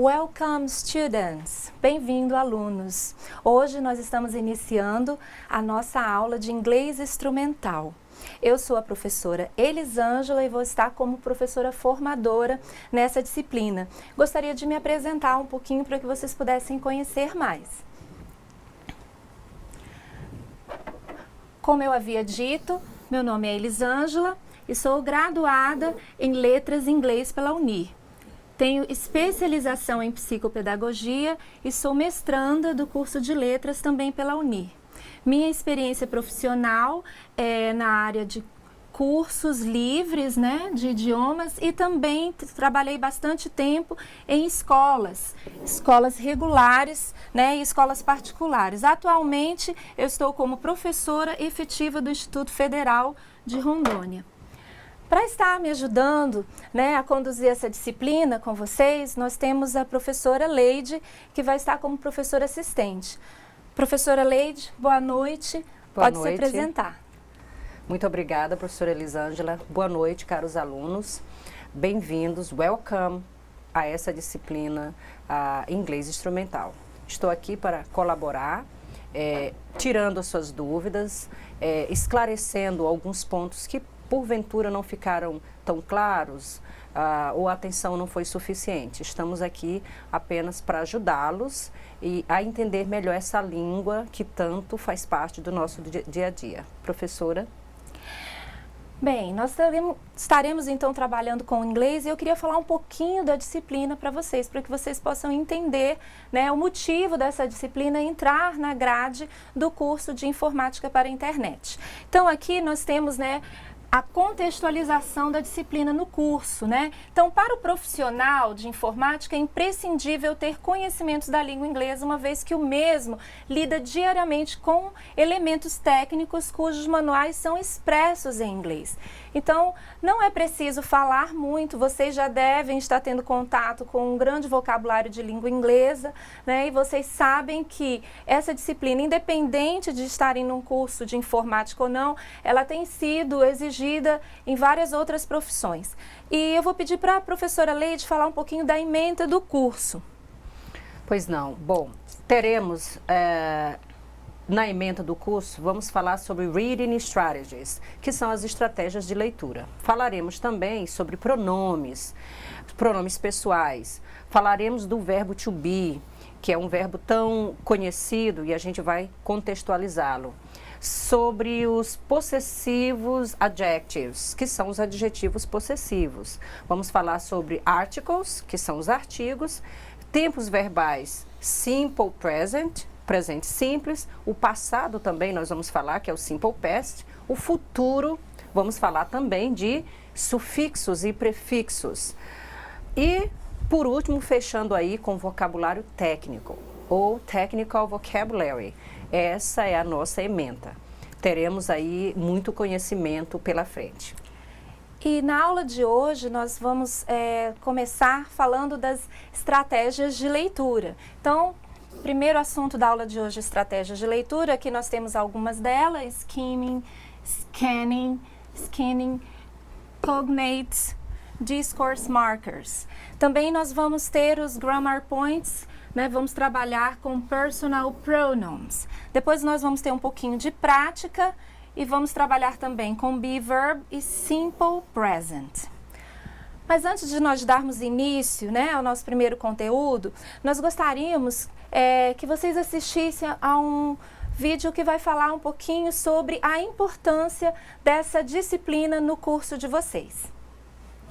Welcome, students! Bem-vindo, alunos! Hoje nós estamos iniciando a nossa aula de inglês instrumental. Eu sou a professora Elisângela e vou estar como professora formadora nessa disciplina. Gostaria de me apresentar um pouquinho para que vocês pudessem conhecer mais. Como eu havia dito, meu nome é Elisângela e sou graduada em Letras em Inglês pela UNIR. Tenho especialização em psicopedagogia e sou mestranda do curso de letras também pela UNIR. Minha experiência profissional é na área de cursos livres, de idiomas, e também trabalhei bastante tempo em escolas regulares, e escolas particulares. Atualmente eu estou como professora efetiva do Instituto Federal de Rondônia. Para estar me ajudando a conduzir essa disciplina com vocês, nós temos a professora Leide, que vai estar como professora assistente. Professora Leide, boa noite. Pode se apresentar. Muito obrigada, professora Elisângela. Boa noite, caros alunos. Bem-vindos, welcome a essa disciplina inglês instrumental. Estou aqui para colaborar, tirando as suas dúvidas, esclarecendo alguns pontos que porventura não ficaram tão claros ou a atenção não foi suficiente. Estamos aqui apenas para ajudá-los a entender melhor essa língua que tanto faz parte do nosso dia a dia. Professora? Bem, nós estaremos então trabalhando com o inglês e eu queria falar um pouquinho da disciplina para que vocês possam entender o motivo dessa disciplina entrar na grade do curso de informática para a internet. Então aqui nós temos a contextualização da disciplina no curso, Então, para o profissional de informática, é imprescindível ter conhecimentos da língua inglesa, uma vez que o mesmo lida diariamente com elementos técnicos cujos manuais são expressos em inglês. Então, não é preciso falar muito, vocês já devem estar tendo contato com um grande vocabulário de língua inglesa, E vocês sabem que essa disciplina, independente de estarem num curso de informática ou não, ela tem sido exigida em várias outras profissões. E eu vou pedir para a professora Leide falar um pouquinho da ementa do curso. Pois não. Bom, teremos na ementa do curso, vamos falar sobre Reading Strategies, que são as estratégias de leitura. Falaremos também sobre pronomes pessoais. Falaremos do verbo to be, que é um verbo tão conhecido e a gente vai contextualizá-lo. Sobre os possessivos adjectives, que são os adjetivos possessivos. Vamos falar sobre articles, que são os artigos, tempos verbais simple present, presente simples, o passado também nós vamos falar, que é o simple past, o futuro, vamos falar também de sufixos e prefixos. E, por último, fechando aí com vocabulário técnico, ou technical vocabulary. Essa é a nossa ementa. Teremos aí muito conhecimento pela frente. E na aula de hoje nós vamos começar falando das estratégias de leitura. Então, primeiro assunto da aula de hoje, estratégias de leitura. Aqui nós temos algumas delas: skimming, scanning, cognates, discourse markers. Também nós vamos ter os grammar points, vamos trabalhar com personal pronouns. Depois nós vamos ter um pouquinho de prática e vamos trabalhar também com be verb e simple present. Mas antes de nós darmos início ao nosso primeiro conteúdo, nós gostaríamos que vocês assistissem a um vídeo que vai falar um pouquinho sobre a importância dessa disciplina no curso de vocês.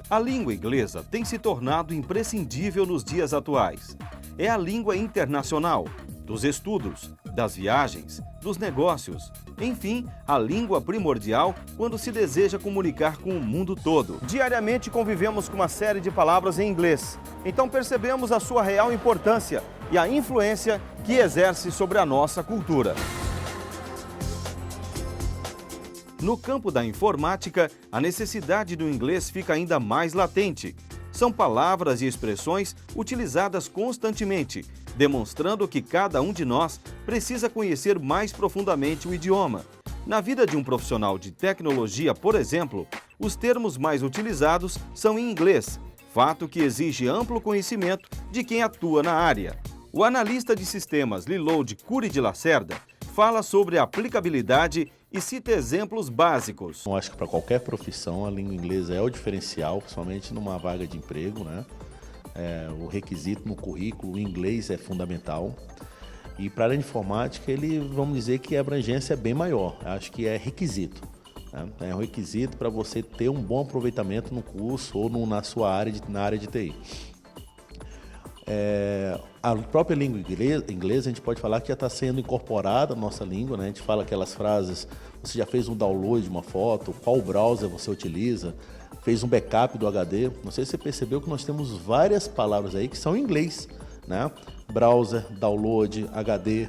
A língua inglesa tem se tornado imprescindível nos dias atuais. É a língua internacional, dos estudos, das viagens, dos negócios. Enfim, a língua primordial quando se deseja comunicar com o mundo todo. Diariamente convivemos com uma série de palavras em inglês. Então percebemos a sua real importância e a influência que exerce sobre a nossa cultura. No campo da informática, a necessidade do inglês fica ainda mais latente. São palavras e expressões utilizadas constantemente, demonstrando que cada um de nós precisa conhecer mais profundamente o idioma. Na vida de um profissional de tecnologia, por exemplo, os termos mais utilizados são em inglês. fato que exige amplo conhecimento de quem atua na área. O analista de sistemas Liloud Cury de Lacerda fala sobre a aplicabilidade e cita exemplos básicos. Eu acho que para qualquer profissão a língua inglesa é o diferencial, principalmente numa vaga de emprego, né? O requisito no currículo, o inglês é fundamental. E para a área de informática, vamos dizer que a abrangência é bem maior. Acho que é requisito. Né? É um requisito para você ter um bom aproveitamento no curso ou na sua área, na área de TI. A própria língua inglesa, a gente pode falar que já está sendo incorporada na nossa língua, né? A gente fala aquelas frases, você já fez um download de uma foto, qual browser você utiliza, fez um backup do HD. Não sei se você percebeu que nós temos várias palavras aí que são em inglês, né? Browser, download, HD,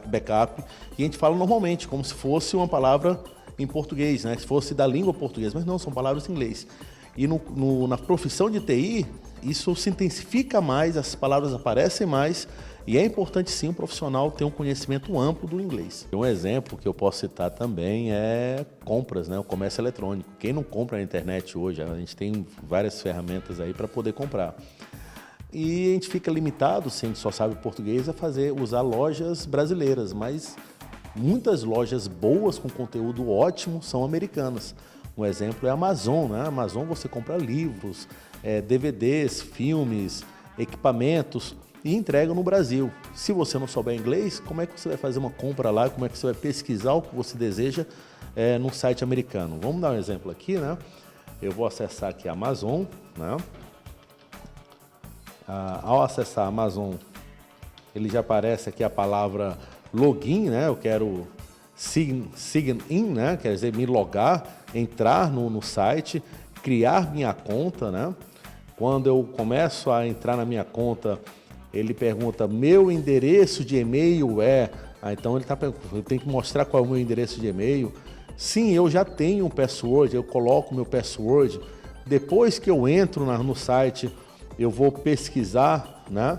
backup, e a gente fala normalmente, como se fosse uma palavra em português, né? Se fosse da língua portuguesa, mas não, são palavras em inglês. E na profissão de TI, isso se intensifica mais, as palavras aparecem mais, e é importante sim o profissional ter um conhecimento amplo do inglês. Um exemplo que eu posso citar também é compras, né? O comércio eletrônico. Quem não compra na internet hoje, a gente tem várias ferramentas aí para poder comprar. E a gente fica limitado, se a gente só sabe português, usar lojas brasileiras, mas muitas lojas boas com conteúdo ótimo são americanas. Um exemplo é a Amazon, né? A Amazon você compra livros, DVDs, filmes, equipamentos e entrega no Brasil. Se você não souber inglês, como é que você vai fazer uma compra lá? Como é que você vai pesquisar o que você deseja num site americano? Vamos dar um exemplo aqui, né? Eu vou acessar aqui a Amazon, né? Ao acessar a Amazon, ele já aparece aqui a palavra login, né? Eu quero sign in, né? Quer dizer, me logar, entrar no site, criar minha conta, né? Quando eu começo a entrar na minha conta, ele pergunta, meu endereço de e-mail então eu tenho que mostrar qual é o meu endereço de e-mail. Sim, eu já tenho um password, eu coloco meu password. Depois que eu entro no site, eu vou pesquisar, né,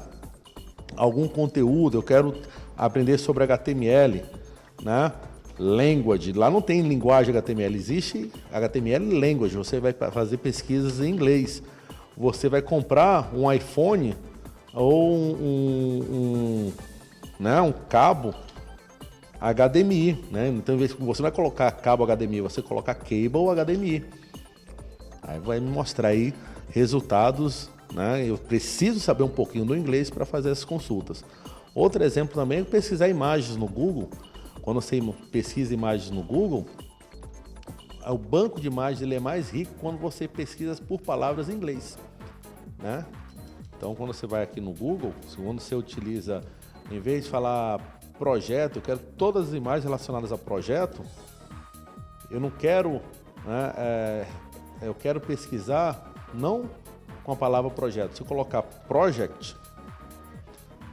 algum conteúdo, eu quero aprender sobre HTML, né? Language, lá não tem linguagem HTML, existe HTML Language, você vai fazer pesquisas em inglês. Você vai comprar um iPhone ou um cabo HDMI, né? Então, você vai colocar cabo HDMI, você coloca cable HDMI. Aí vai me mostrar aí resultados, né? Eu preciso saber um pouquinho do inglês para fazer essas consultas. Outro exemplo também é pesquisar imagens no Google. Quando você pesquisa imagens no Google, o banco de imagens ele é mais rico quando você pesquisa por palavras em inglês, né? Então, quando você vai aqui no Google, quando você utiliza, em vez de falar projeto, eu quero todas as imagens relacionadas a projeto, eu não quero, né, eu quero pesquisar não com a palavra projeto. Se eu colocar project,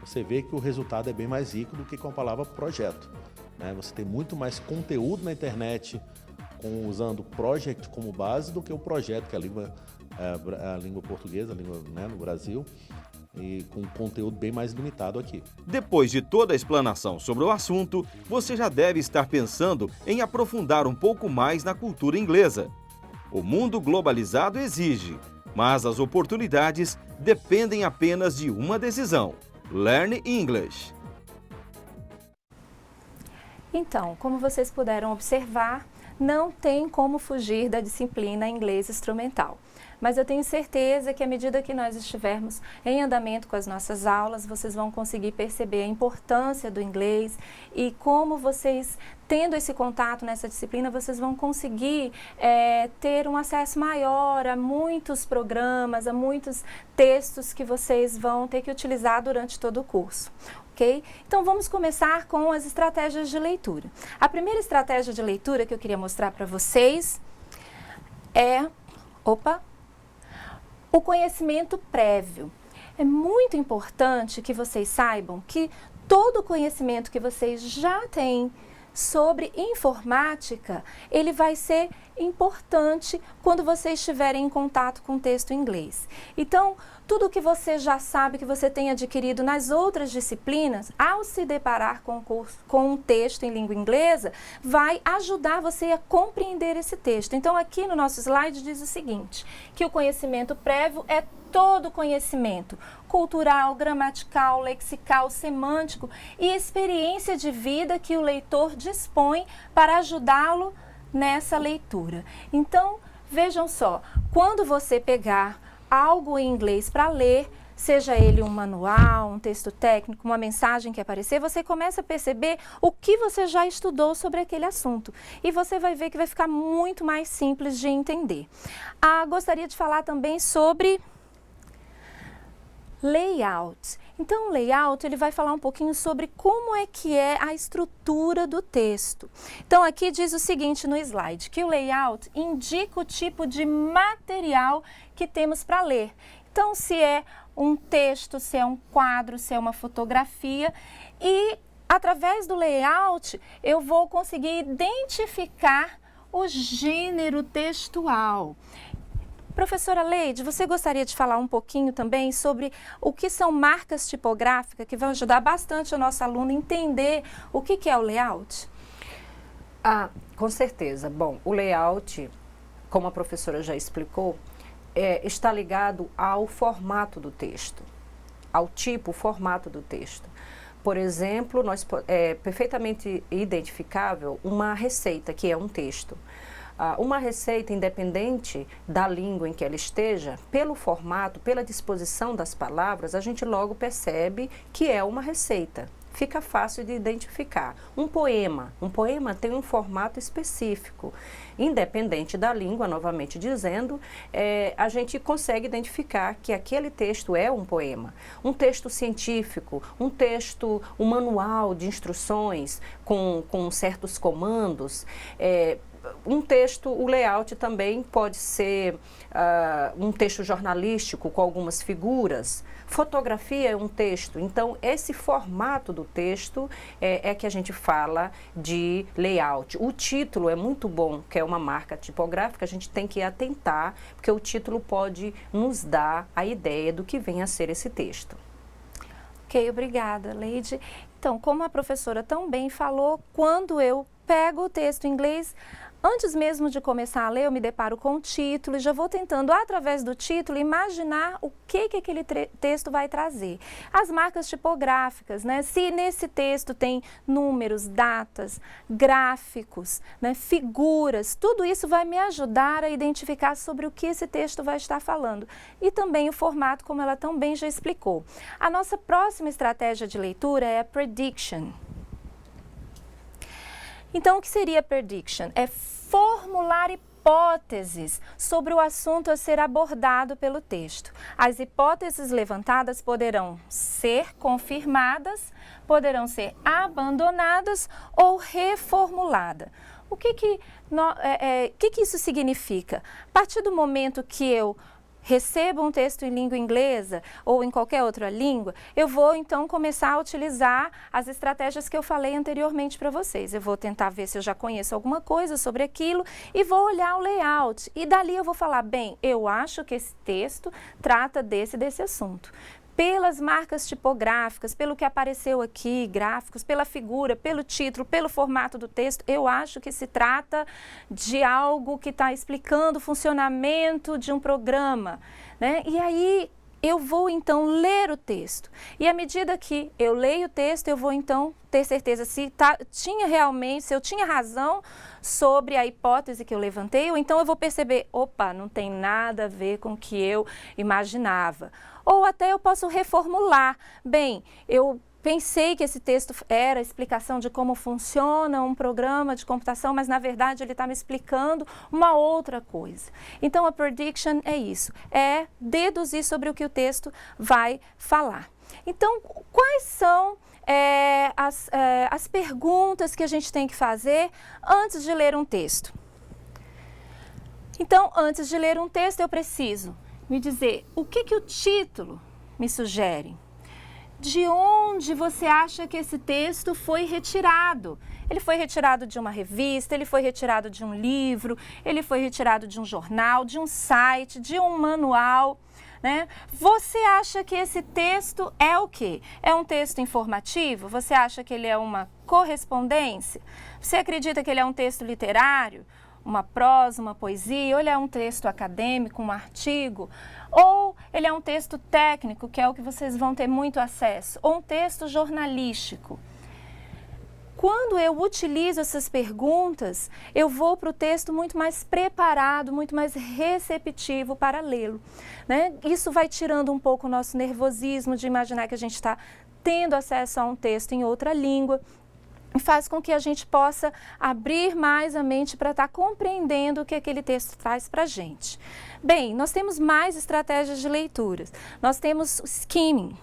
você vê que o resultado é bem mais rico do que com a palavra projeto, né? Você tem muito mais conteúdo na internet usando project como base do que o projeto, que é a língua portuguesa, a língua, né, no Brasil, e com conteúdo bem mais limitado aqui. Depois de toda a explanação sobre o assunto, você já deve estar pensando em aprofundar um pouco mais na cultura inglesa. O mundo globalizado exige, mas as oportunidades dependem apenas de uma decisão: Learn English. Então, como vocês puderam observar, não tem como fugir da disciplina inglês instrumental. Mas eu tenho certeza que à medida que nós estivermos em andamento com as nossas aulas, vocês vão conseguir perceber a importância do inglês e como vocês, tendo esse contato nessa disciplina, vocês vão conseguir ter um acesso maior a muitos programas, a muitos textos que vocês vão ter que utilizar durante todo o curso. Okay? Então, vamos começar com as estratégias de leitura. A primeira estratégia de leitura que eu queria mostrar para vocês é o conhecimento prévio. É muito importante que vocês saibam que todo o conhecimento que vocês já têm sobre informática, ele vai ser importante quando vocês estiverem em contato com o texto em inglês. Então, tudo que você já sabe, que você tem adquirido nas outras disciplinas, ao se deparar com um texto em língua inglesa, vai ajudar você a compreender esse texto. Então, aqui no nosso slide diz o seguinte, que o conhecimento prévio é todo o conhecimento cultural, gramatical, lexical, semântico e experiência de vida que o leitor dispõe para ajudá-lo nessa leitura. Então, vejam só, quando você pegar algo em inglês para ler, seja ele um manual, um texto técnico, uma mensagem que aparecer, você começa a perceber o que você já estudou sobre aquele assunto. E você vai ver que vai ficar muito mais simples de entender. Gostaria de falar também sobre layout. Então, o layout, ele vai falar um pouquinho sobre como é que é a estrutura do texto. Então, aqui diz o seguinte no slide, que o layout indica o tipo de material que temos para ler. Então, se é um texto, se é um quadro, se é uma fotografia, e através do layout eu vou conseguir identificar o gênero textual. Professora Leide, você gostaria de falar um pouquinho também sobre o que são marcas tipográficas, que vão ajudar bastante o nosso aluno a entender o que é o layout? Com certeza. Bom, o layout, como a professora já explicou, está ligado ao formato do texto, ao tipo, formato do texto. Por exemplo, é perfeitamente identificável uma receita, que é um texto. Uma receita, independente da língua em que ela esteja, pelo formato, pela disposição das palavras, a gente logo percebe que é uma receita. Fica fácil de identificar. Um poema tem um formato específico. Independente da língua, novamente dizendo, a gente consegue identificar que aquele texto é um poema. Um texto científico, um manual de instruções com certos comandos, um texto, o layout também pode ser um texto jornalístico com algumas figuras. Fotografia é um texto. Então, esse formato do texto é que a gente fala de layout. O título é muito bom, que é uma marca tipográfica, a gente tem que atentar, porque o título pode nos dar a ideia do que vem a ser esse texto. Ok, obrigada, Leide. Então, como a professora também falou, quando eu pego o texto em inglês, antes mesmo de começar a ler, eu me deparo com o título e já vou tentando, através do título, imaginar o que aquele texto vai trazer. As marcas tipográficas, né? Se nesse texto tem números, datas, gráficos, né? Figuras, tudo isso vai me ajudar a identificar sobre o que esse texto vai estar falando. E também o formato, como ela também já explicou. A nossa próxima estratégia de leitura é a prediction. Então, o que seria prediction? É formular hipóteses sobre o assunto a ser abordado pelo texto. As hipóteses levantadas poderão ser confirmadas, poderão ser abandonadas ou reformuladas. O que isso significa? A partir do momento que eu recebo um texto em língua inglesa ou em qualquer outra língua, eu vou então começar a utilizar as estratégias que eu falei anteriormente para vocês. Eu vou tentar ver se eu já conheço alguma coisa sobre aquilo e vou olhar o layout. E dali eu vou falar, bem, eu acho que esse texto trata desse assunto. Pelas marcas tipográficas, pelo que apareceu aqui, gráficos, pela figura, pelo título, pelo formato do texto, eu acho que se trata de algo que está explicando o funcionamento de um programa, né? E aí eu vou então ler o texto. E à medida que eu leio o texto, eu vou então ter certeza se eu tinha razão sobre a hipótese que eu levantei, ou então eu vou perceber, opa, não tem nada a ver com o que eu imaginava. Ou até eu posso reformular. Bem, eu pensei que esse texto era a explicação de como funciona um programa de computação, mas na verdade ele está me explicando uma outra coisa. Então a prediction é isso, é deduzir sobre o que o texto vai falar. Então, quais são as perguntas que a gente tem que fazer antes de ler um texto? Então, antes de ler um texto, eu preciso me dizer o que o título me sugere. De onde você acha que esse texto foi retirado? Ele foi retirado de uma revista, ele foi retirado de um livro, ele foi retirado de um jornal, de um site, de um manual, né? Você acha que esse texto é o quê? É um texto informativo? Você acha que ele é uma correspondência? Você acredita que ele é um texto literário? uma prosa, uma poesia, ou ele é um texto acadêmico, um artigo, ou ele é um texto técnico, que é o que vocês vão ter muito acesso, ou um texto jornalístico. Quando eu utilizo essas perguntas, eu vou para o texto muito mais preparado, muito mais receptivo para lê-lo, né? Isso vai tirando um pouco o nosso nervosismo de imaginar que a gente está tendo acesso a um texto em outra língua e faz com que a gente possa abrir mais a mente para estar compreendendo o que aquele texto traz para a gente. Bem, nós temos mais estratégias de leituras. Nós temos o skimming.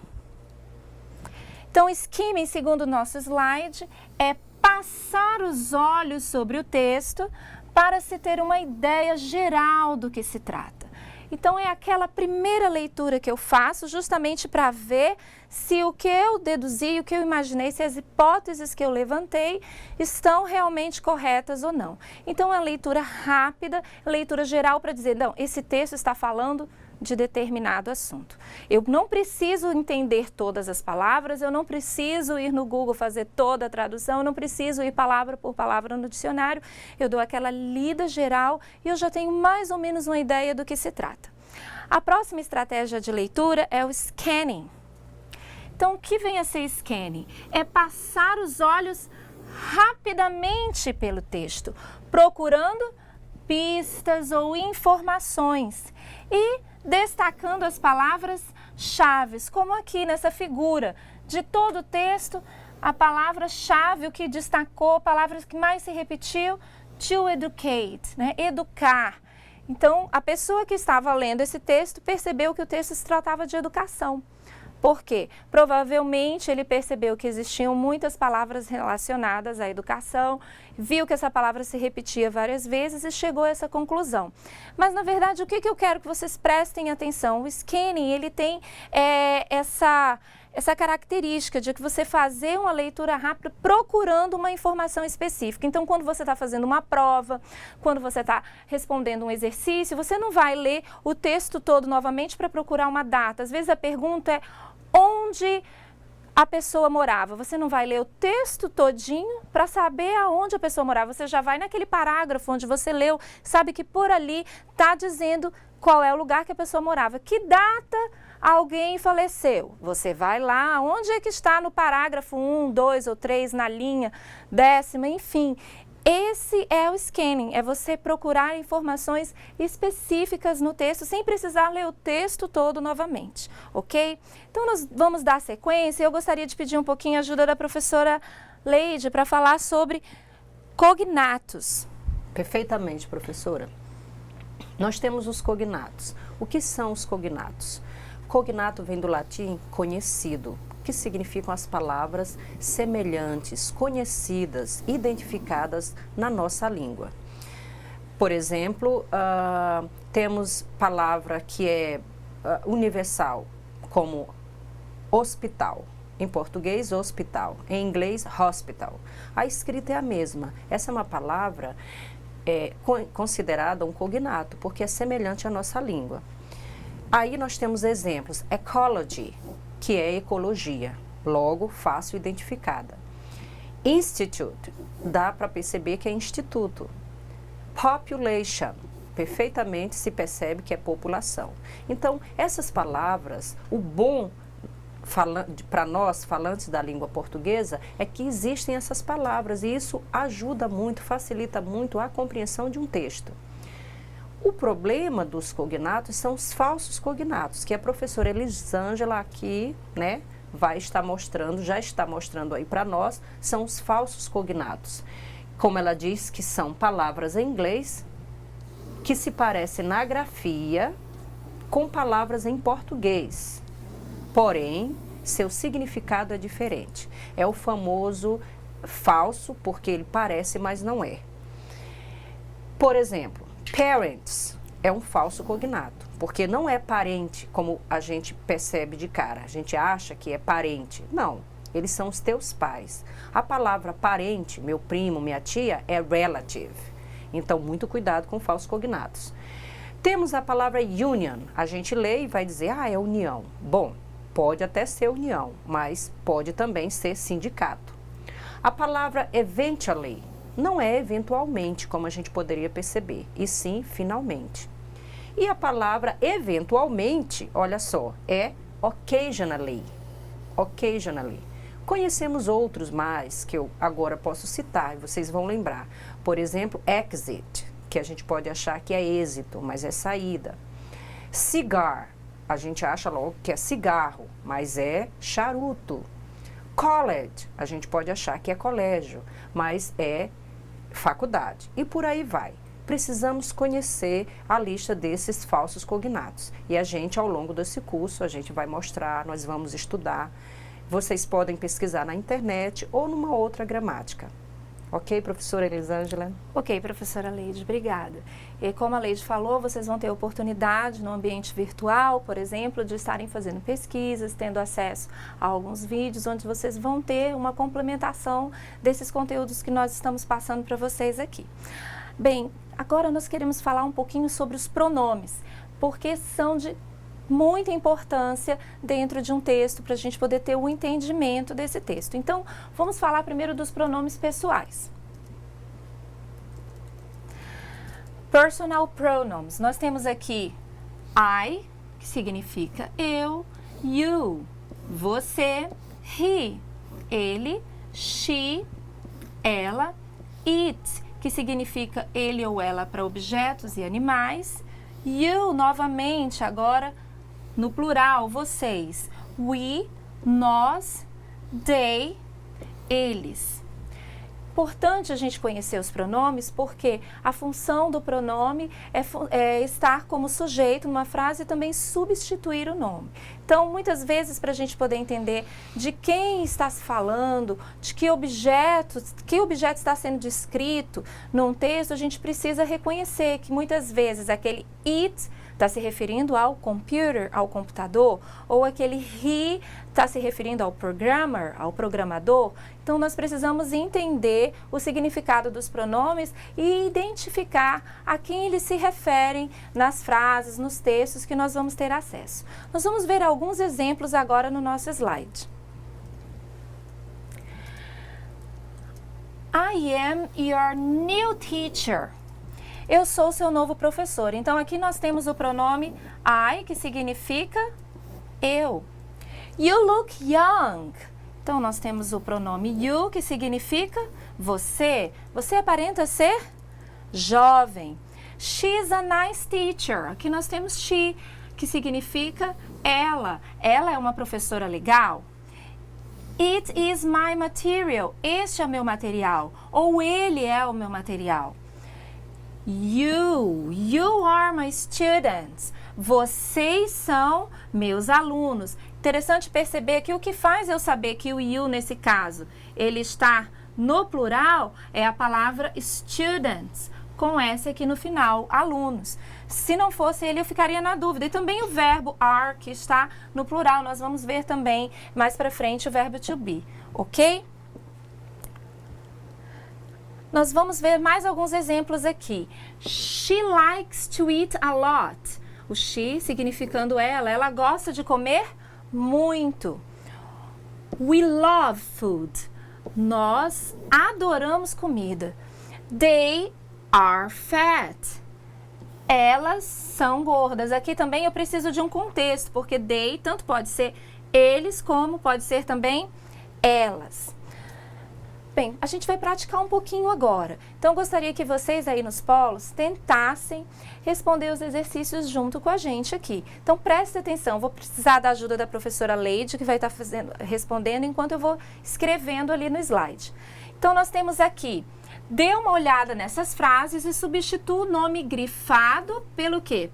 Então, skimming, segundo o nosso slide, é passar os olhos sobre o texto para se ter uma ideia geral do que se trata. Então, é aquela primeira leitura que eu faço justamente para ver se o que eu deduzi, o que eu imaginei, se as hipóteses que eu levantei estão realmente corretas ou não. Então, é uma leitura rápida, leitura geral para dizer, não, esse texto está falando de determinado assunto. Eu não preciso entender todas as palavras, eu não preciso ir no Google fazer toda a tradução, eu não preciso ir palavra por palavra no dicionário, eu dou aquela lida geral e eu já tenho mais ou menos uma ideia do que se trata. A próxima estratégia de leitura é o scanning. Então, o que vem a ser scanning? É passar os olhos rapidamente pelo texto, procurando pistas ou informações e destacando as palavras-chave, como aqui nessa figura. De todo o texto, a palavra-chave, o que destacou, a palavra que mais se repetiu, to educate, né? Educar. Então, a pessoa que estava lendo esse texto percebeu que o texto se tratava de educação. Por quê? Provavelmente ele percebeu que existiam muitas palavras relacionadas à educação, viu que essa palavra se repetia várias vezes e chegou a essa conclusão. Mas, na verdade, o que eu quero que vocês prestem atenção? O scanning, ele tem essa característica de que você fazer uma leitura rápida procurando uma informação específica. Então, quando você está fazendo uma prova, quando você está respondendo um exercício, você não vai ler o texto todo novamente para procurar uma data. Às vezes a pergunta é onde a pessoa morava. Você não vai ler o texto todinho para saber aonde a pessoa morava. Você já vai naquele parágrafo onde você leu, sabe que por ali está dizendo qual é o lugar que a pessoa morava. Que data alguém faleceu? Você vai lá, onde é que está no parágrafo 1, 2 ou 3, na linha 10ª, enfim. Esse é o scanning, é você procurar informações específicas no texto sem precisar ler o texto todo novamente, ok? Então, nós vamos dar sequência. Eu gostaria de pedir um pouquinho a ajuda da professora Leide para falar sobre cognatos. Perfeitamente, professora. Nós temos os cognatos. O que são os cognatos? Cognato vem do latim conhecido, que significam as palavras semelhantes, conhecidas, identificadas na nossa língua. Por exemplo, temos palavra que é universal, como hospital. Em português, hospital. Em inglês, hospital. A escrita é a mesma. Essa é uma palavra considerada um cognato, porque é semelhante à nossa língua. Aí nós temos exemplos. Ecology, que é ecologia, logo fácil identificada. Institute, dá para perceber que é instituto. Population, perfeitamente se percebe que é população. Então, essas palavras, o bom para nós, falantes da língua portuguesa, é que existem essas palavras e isso ajuda muito, facilita muito a compreensão de um texto. O problema dos cognatos são os falsos cognatos, que a professora Elisângela aqui, né, já está mostrando aí para nós, são os falsos cognatos. Como ela diz, que são palavras em inglês que se parecem na grafia com palavras em português. Porém, seu significado é diferente. É o famoso falso, porque ele parece, mas não é. Por exemplo, parents é um falso cognato, porque não é parente como a gente percebe de cara. A gente acha que é parente. Não, eles são os teus pais. A palavra parente, meu primo, minha tia, é relative. Então, muito cuidado com falsos cognatos. Temos a palavra union. A gente lê e vai dizer, é união. Bom, pode até ser união, mas pode também ser sindicato. A palavra eventually Não é eventualmente, como a gente poderia perceber, e sim finalmente. E a palavra eventualmente, olha só, é occasionally. Occasionally. Conhecemos outros mais que eu agora posso citar e vocês vão lembrar. Por exemplo, exit, que a gente pode achar que é êxito, mas é saída. Cigar, a gente acha logo que é cigarro, mas é charuto. College, a gente pode achar que é colégio, mas é faculdade. E por aí vai. Precisamos conhecer a lista desses falsos cognatos. E a gente, ao longo desse curso, a gente vai mostrar, nós vamos estudar. Vocês podem pesquisar na internet ou numa outra gramática. Ok, professora Elisângela? Ok, professora Leide, obrigada. E como a Leide falou, vocês vão ter oportunidade no ambiente virtual, por exemplo, de estarem fazendo pesquisas, tendo acesso a alguns vídeos, onde vocês vão ter uma complementação desses conteúdos que nós estamos passando para vocês aqui. Bem, agora nós queremos falar um pouquinho sobre os pronomes, porque são de muita importância dentro de um texto para a gente poder ter o entendimento desse texto. Então, vamos falar primeiro dos pronomes pessoais. Personal pronouns. Nós temos aqui I, que significa eu, you, você, he, ele, she, ela, it, que significa ele ou ela para objetos e animais, you, novamente, agora no plural, vocês, we, nós, they, eles. Importante a gente conhecer os pronomes porque a função do pronome é estar como sujeito numa frase e também substituir o nome. Então, muitas vezes, para a gente poder entender de quem está se falando, de que objeto está sendo descrito num texto, a gente precisa reconhecer que muitas vezes aquele it está se referindo ao computer, ao computador, ou aquele he está se referindo ao programmer, ao programador. Então, nós precisamos entender o significado dos pronomes e identificar a quem eles se referem nas frases, nos textos que nós vamos ter acesso. Nós vamos ver alguns exemplos agora no nosso slide. I am your new teacher. Eu sou seu novo professor. Então, aqui nós temos o pronome I, que significa eu. You look young. Então, nós temos o pronome you, que significa você. Você aparenta ser jovem. She's a nice teacher. Aqui nós temos she, que significa ela. Ela é uma professora legal. It is my material. Este é o meu material. Ou ele é o meu material. You are my students. Vocês são meus alunos. Interessante perceber que o que faz eu saber que o you, nesse caso, ele está no plural, é a palavra students, com S aqui no final, alunos. Se não fosse ele, eu ficaria na dúvida. E também o verbo are, que está no plural. Nós vamos ver também mais para frente o verbo to be, ok? Nós vamos ver mais alguns exemplos aqui. She likes to eat a lot. O she significando ela gosta de comer muito. We love food. Nós adoramos comida. They are fat. Elas são gordas. Aqui também eu preciso de um contexto, porque they tanto pode ser eles como pode ser também elas. Bem, a gente vai praticar um pouquinho agora. Então, eu gostaria que vocês aí nos polos tentassem responder os exercícios junto com a gente aqui. Então, preste atenção. Vou precisar da ajuda da professora Leide, que vai estar respondendo enquanto eu vou escrevendo ali no slide. Então, nós temos aqui, dê uma olhada nessas frases e substitua o nome grifado pelo quê?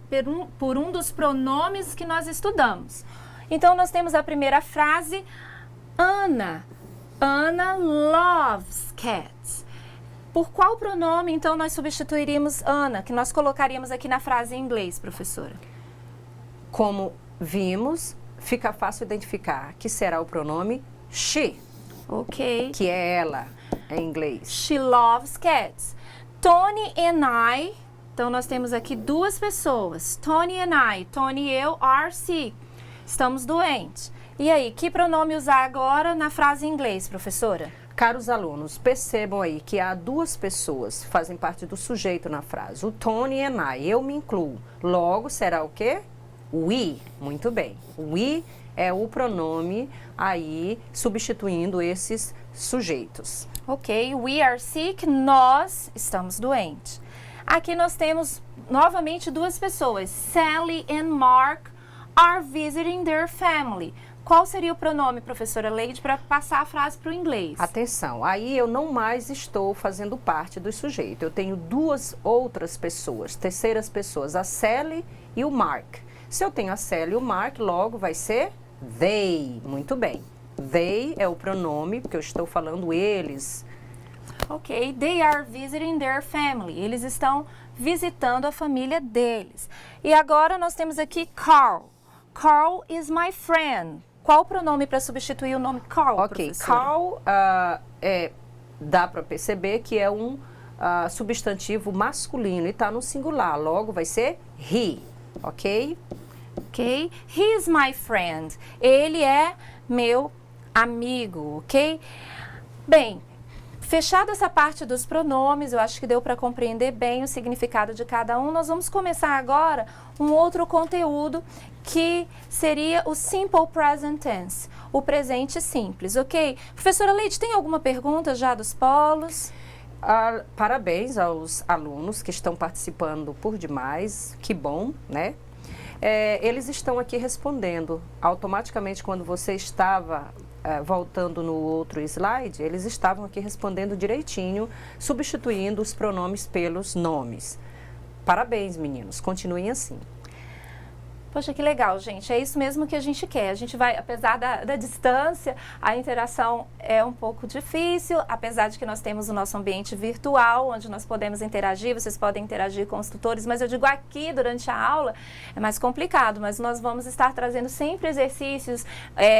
Por um dos pronomes que nós estudamos. Então, nós temos a primeira frase, Ana. Anna loves cats. Por qual pronome, então, nós substituiríamos Ana, que nós colocaríamos aqui na frase em inglês, professora? Como vimos, fica fácil identificar que será o pronome she. Ok. Que é ela, em inglês. She loves cats. Tony and I, então nós temos aqui duas pessoas. Tony and I, Tony e eu, are sick. Estamos doentes. E aí, que pronome usar agora na frase em inglês, professora? Caros alunos, percebam aí que há duas pessoas que fazem parte do sujeito na frase. O Tony and I, eu me incluo. Logo, será o quê? We. Muito bem. We é o pronome aí substituindo esses sujeitos. Ok, we are sick, nós estamos doentes. Aqui nós temos novamente duas pessoas. Sally and Mark are visiting their family. Qual seria o pronome, professora Leide, para passar a frase para o inglês? Atenção, aí eu não mais estou fazendo parte do sujeito. Eu tenho duas outras pessoas, terceiras pessoas, a Sally e o Mark. Se eu tenho a Sally e o Mark, logo vai ser they. Muito bem. They é o pronome, porque eu estou falando eles. Ok, they are visiting their family. Eles estão visitando a família deles. E agora nós temos aqui Carl. Carl is my friend. Qual o pronome para substituir o nome Carl, Ok, professora? Carl dá para perceber que é um substantivo masculino e está no singular. Logo vai ser he, ok? Ok, he is my friend. Ele é meu amigo, ok? Bem, fechada essa parte dos pronomes, eu acho que deu para compreender bem o significado de cada um. Nós vamos começar agora um outro conteúdo que seria o Simple Present Tense, o presente simples, ok? Professora Leite, tem alguma pergunta já dos polos? Parabéns aos alunos que estão participando por demais, que bom, né? Eles estão aqui respondendo. Automaticamente, quando você estava voltando no outro slide, eles estavam aqui respondendo direitinho, substituindo os pronomes pelos nomes. Parabéns, meninos. Continuem assim. Poxa, que legal, gente. É isso mesmo que a gente quer. A gente vai, apesar da distância, a interação é um pouco difícil, apesar de que nós temos o nosso ambiente virtual, onde nós podemos interagir, vocês podem interagir com os tutores, mas eu digo aqui, durante a aula, é mais complicado, mas nós vamos estar trazendo sempre exercícios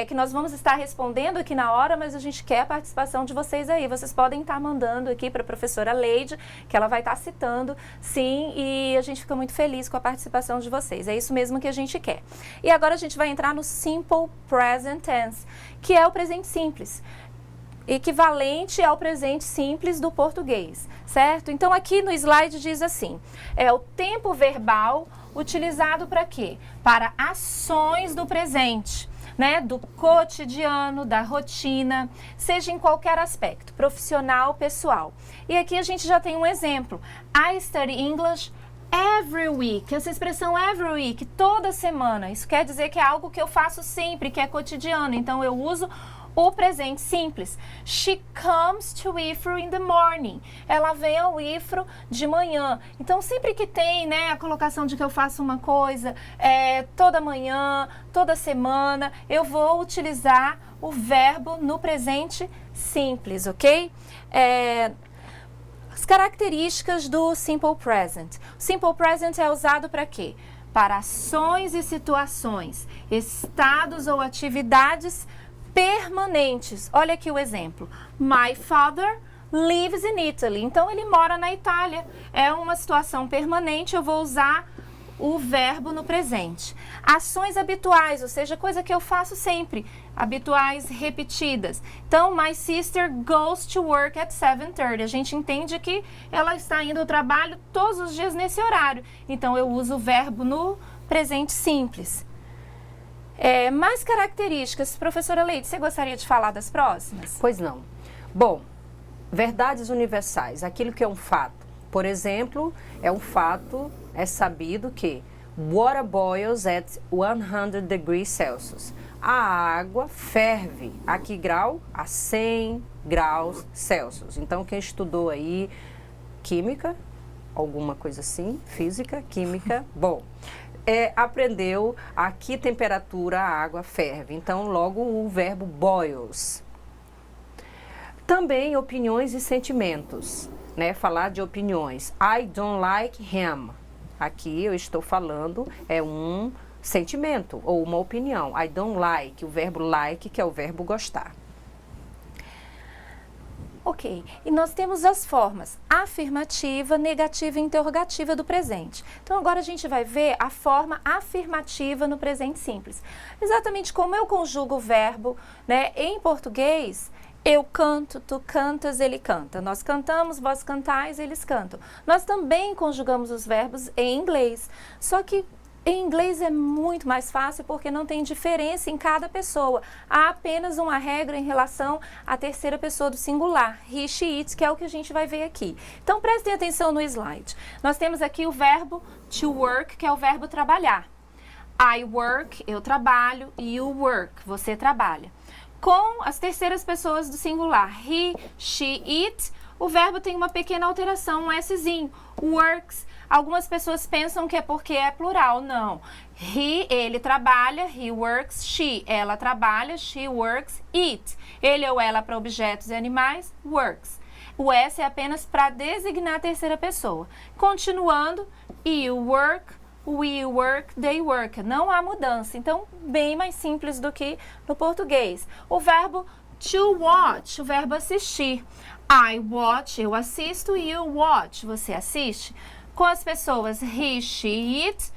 que nós vamos estar respondendo aqui na hora, mas a gente quer a participação de vocês aí. Vocês podem estar mandando aqui para a professora Leide, que ela vai estar citando, sim, e a gente fica muito feliz com a participação de vocês. É isso mesmo que a gente quer. E agora a gente vai entrar no Simple Present Tense, que é o presente simples, equivalente ao presente simples do português, certo? Então aqui no slide diz assim, é o tempo verbal utilizado para quê? Para ações do presente, né? Do cotidiano, da rotina, seja em qualquer aspecto, profissional, pessoal. E aqui a gente já tem um exemplo. I study English every week. Essa expressão every week, toda semana, isso quer dizer que é algo que eu faço sempre, que é cotidiano. Então eu uso o presente simples. She comes to Wifro in the morning. Ela vem ao Wifro de manhã. Então sempre que tem, né, a colocação de que eu faço uma coisa toda manhã, toda semana, eu vou utilizar o verbo no presente simples, ok? As características do Simple Present. O Simple Present é usado para quê? Para ações e situações, estados ou atividades permanentes. Olha aqui o exemplo. My father lives in Italy. Então, ele mora na Itália. É uma situação permanente, eu vou usar o verbo no presente. Ações habituais, ou seja, coisa que eu faço sempre, habituais repetidas. Então, my sister goes to work at 7:30. A gente entende que ela está indo ao trabalho todos os dias nesse horário. Então, eu uso o verbo no presente simples. Mais características. Professora Leite, você gostaria de falar das próximas? Pois não. Bom, verdades universais, aquilo que é um fato. Por exemplo, é um fato, é sabido que water boils at 100 degrees Celsius. A água ferve a que grau? A 100 graus Celsius. Então, quem estudou aí química, alguma coisa assim, física, química, bom, aprendeu a que temperatura a água ferve. Então, logo o verbo boils. Também opiniões e sentimentos. Né, falar de opiniões. I don't like him. Aqui eu estou falando um sentimento ou uma opinião. I don't like, o verbo like, que é o verbo gostar. Ok, e nós temos as formas afirmativa, negativa e interrogativa do presente. Então agora a gente vai ver a forma afirmativa no presente simples. Exatamente como eu conjugo o verbo, né, em português Eu canto, tu cantas, ele canta. Nós cantamos, vós cantais, eles cantam. Nós também conjugamos os verbos em inglês. Só que em inglês é muito mais fácil porque não tem diferença em cada pessoa. Há apenas uma regra em relação à terceira pessoa do singular, he, she, it, que é o que a gente vai ver aqui. Então prestem atenção no slide. Nós temos aqui o verbo to work, que é o verbo trabalhar. I work, eu trabalho, you work, você trabalha. Com as terceiras pessoas do singular, he, she, it, o verbo tem uma pequena alteração, um Szinho, works. Algumas pessoas pensam que é porque é plural, não. He, ele trabalha, he works, she, ela trabalha, she works, it. Ele ou ela para objetos e animais, works. O S é apenas para designar a terceira pessoa. Continuando, you work, we work, they work. Não há mudança, então bem mais simples do que no português. O verbo to watch, o verbo assistir. I watch, eu assisto, you watch, você assiste. Com as pessoas he, she, it,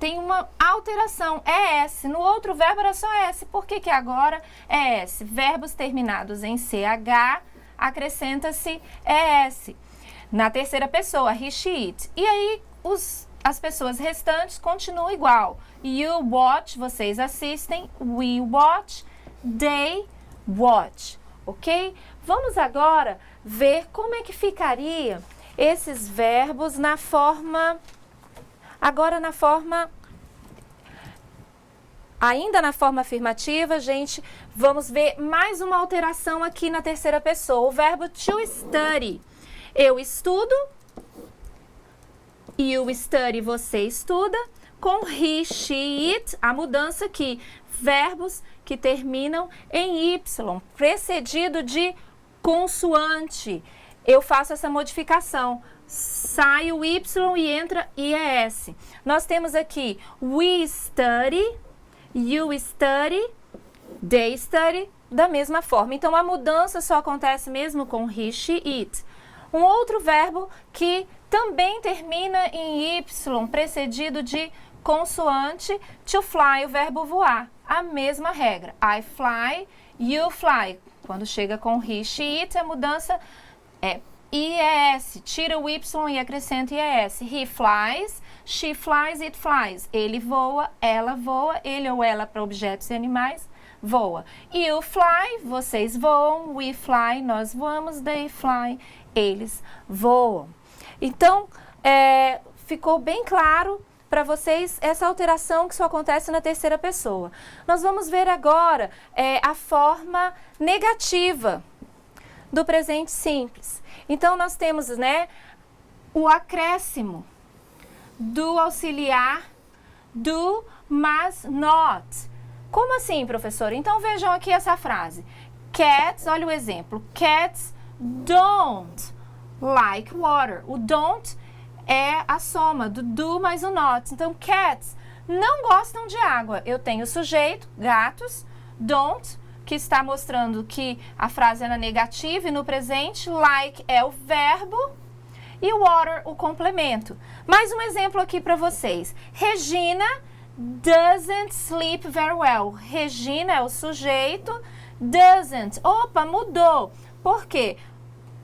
tem uma alteração, é S. No outro verbo era só S, por que que agora é S? Verbos terminados em CH, acrescenta-se ES. Na terceira pessoa, he, she, it. E aí, as pessoas restantes continuam igual. You watch, vocês assistem. We watch, they watch. Ok? Vamos agora ver como é que ficaria esses verbos na forma... Agora na forma... Ainda na forma afirmativa, gente, vamos ver mais uma alteração aqui na terceira pessoa. O verbo to study. Eu estudo. You study, você estuda. Com he, she, it, a mudança aqui. Verbos que terminam em Y, precedido de consoante. Eu faço essa modificação. Sai o Y e entra IES. Nós temos aqui we study, you study, they study, da mesma forma. Então, a mudança só acontece mesmo com he, she, it. Um outro verbo que também termina em Y, precedido de consoante, to fly, o verbo voar. A mesma regra. I fly, you fly. Quando chega com he, she, it, a mudança é IES. Tira o Y e acrescenta IES. He flies, she flies, it flies. Ele voa, ela voa, ele ou ela para objetos e animais voa. You fly, vocês voam. We fly, nós voamos. They fly, eles voam. Então, ficou bem claro para vocês essa alteração que só acontece na terceira pessoa. Nós vamos ver agora a forma negativa do presente simples. Então, nós temos, né, o acréscimo do auxiliar do, mas not. Como assim, professora? Então, vejam aqui essa frase. Cats, olha o exemplo. Cats don't like water. O don't é a soma do do mais o not. Então, cats não gostam de água. Eu tenho o sujeito, gatos, don't, que está mostrando que a frase é na negativa e no presente. Like é o verbo e water o complemento. Mais um exemplo aqui para vocês. Regina doesn't sleep very well. Regina é o sujeito, doesn't. Opa, mudou. Por quê?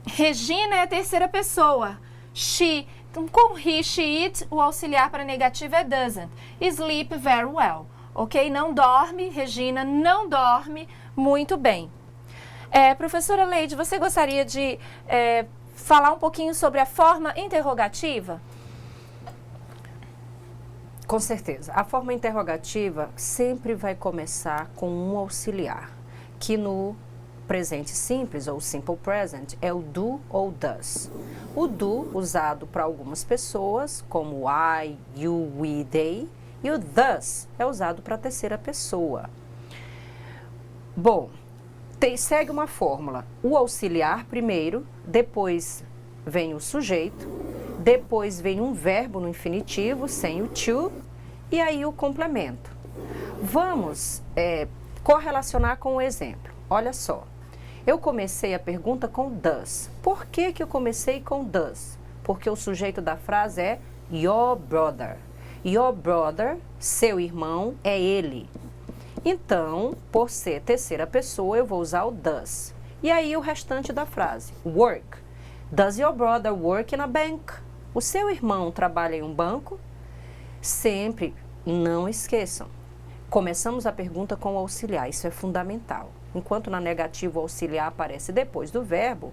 Regina é a terceira pessoa. She, com he, she, it, o auxiliar para negativo é doesn't. Sleep very well. Ok? Não dorme, Regina não dorme muito bem. Professora Leide, você gostaria de falar um pouquinho sobre a forma interrogativa? Com certeza. A forma interrogativa sempre vai começar com um auxiliar, que no presente simples, ou simple present, é o do ou does. O do, usado para algumas pessoas, como I, you, we, they, e o does é usado para a terceira pessoa. Bom, segue uma fórmula. O auxiliar primeiro, depois vem o sujeito, depois vem um verbo no infinitivo, sem o to, e aí o complemento. Vamos correlacionar com o exemplo. Olha só. Eu comecei a pergunta com does. Por que que eu comecei com does? Porque o sujeito da frase é your brother. Your brother, seu irmão, é ele. Então, por ser terceira pessoa, eu vou usar o does. E aí o restante da frase. Work. Does your brother work in a bank? O seu irmão trabalha em um banco? Sempre, não esqueçam. Começamos a pergunta com o auxiliar, isso é fundamental. Enquanto na negativa o auxiliar aparece depois do verbo,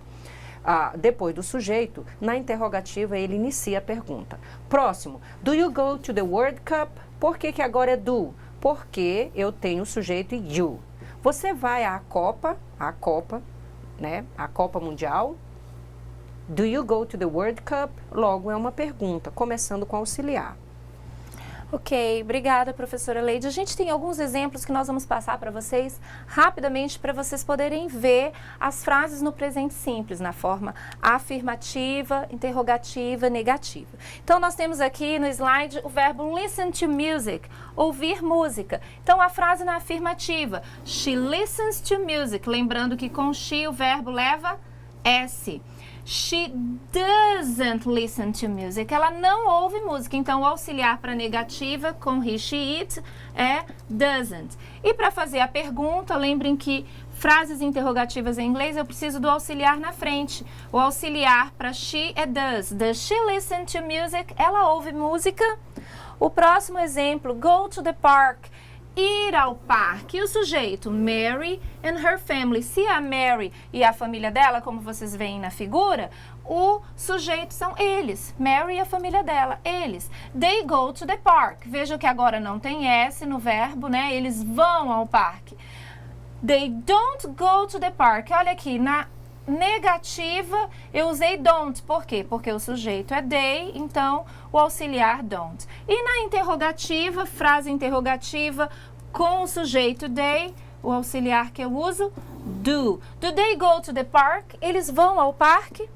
depois do sujeito, na interrogativa ele inicia a pergunta. Próximo, do you go to the World Cup? Por que agora é do? Porque eu tenho o sujeito you. Você vai à Copa, né? A Copa Mundial. Do you go to the World Cup? Logo é uma pergunta, começando com auxiliar. Ok, obrigada, professora Leide. A gente tem alguns exemplos que nós vamos passar para vocês rapidamente para vocês poderem ver as frases no presente simples, na forma afirmativa, interrogativa, negativa. Então, nós temos aqui no slide o verbo listen to music, ouvir música. Então, a frase na afirmativa, she listens to music, lembrando que com she o verbo leva S. She doesn't listen to music. Ela não ouve música. Então, o auxiliar para negativa com he, she, it é doesn't. E para fazer a pergunta, lembrem que frases interrogativas em inglês eu preciso do auxiliar na frente. O auxiliar para she é does. Does she listen to music? Ela ouve música. O próximo exemplo, go to the park. Ir ao parque. E o sujeito, Mary and her family. Se a Mary e a família dela, como vocês veem na figura, o sujeito são eles. Mary e a família dela, eles. They go to the park. Vejam que agora não tem S no verbo, né? Eles vão ao parque. They don't go to the park. Olha aqui, na negativa eu usei don't. Por quê? Porque o sujeito é they, então o auxiliar don't. E na interrogativa, frase interrogativa com o sujeito they, o auxiliar que eu uso, do. Do they go to the park? Eles vão ao parque.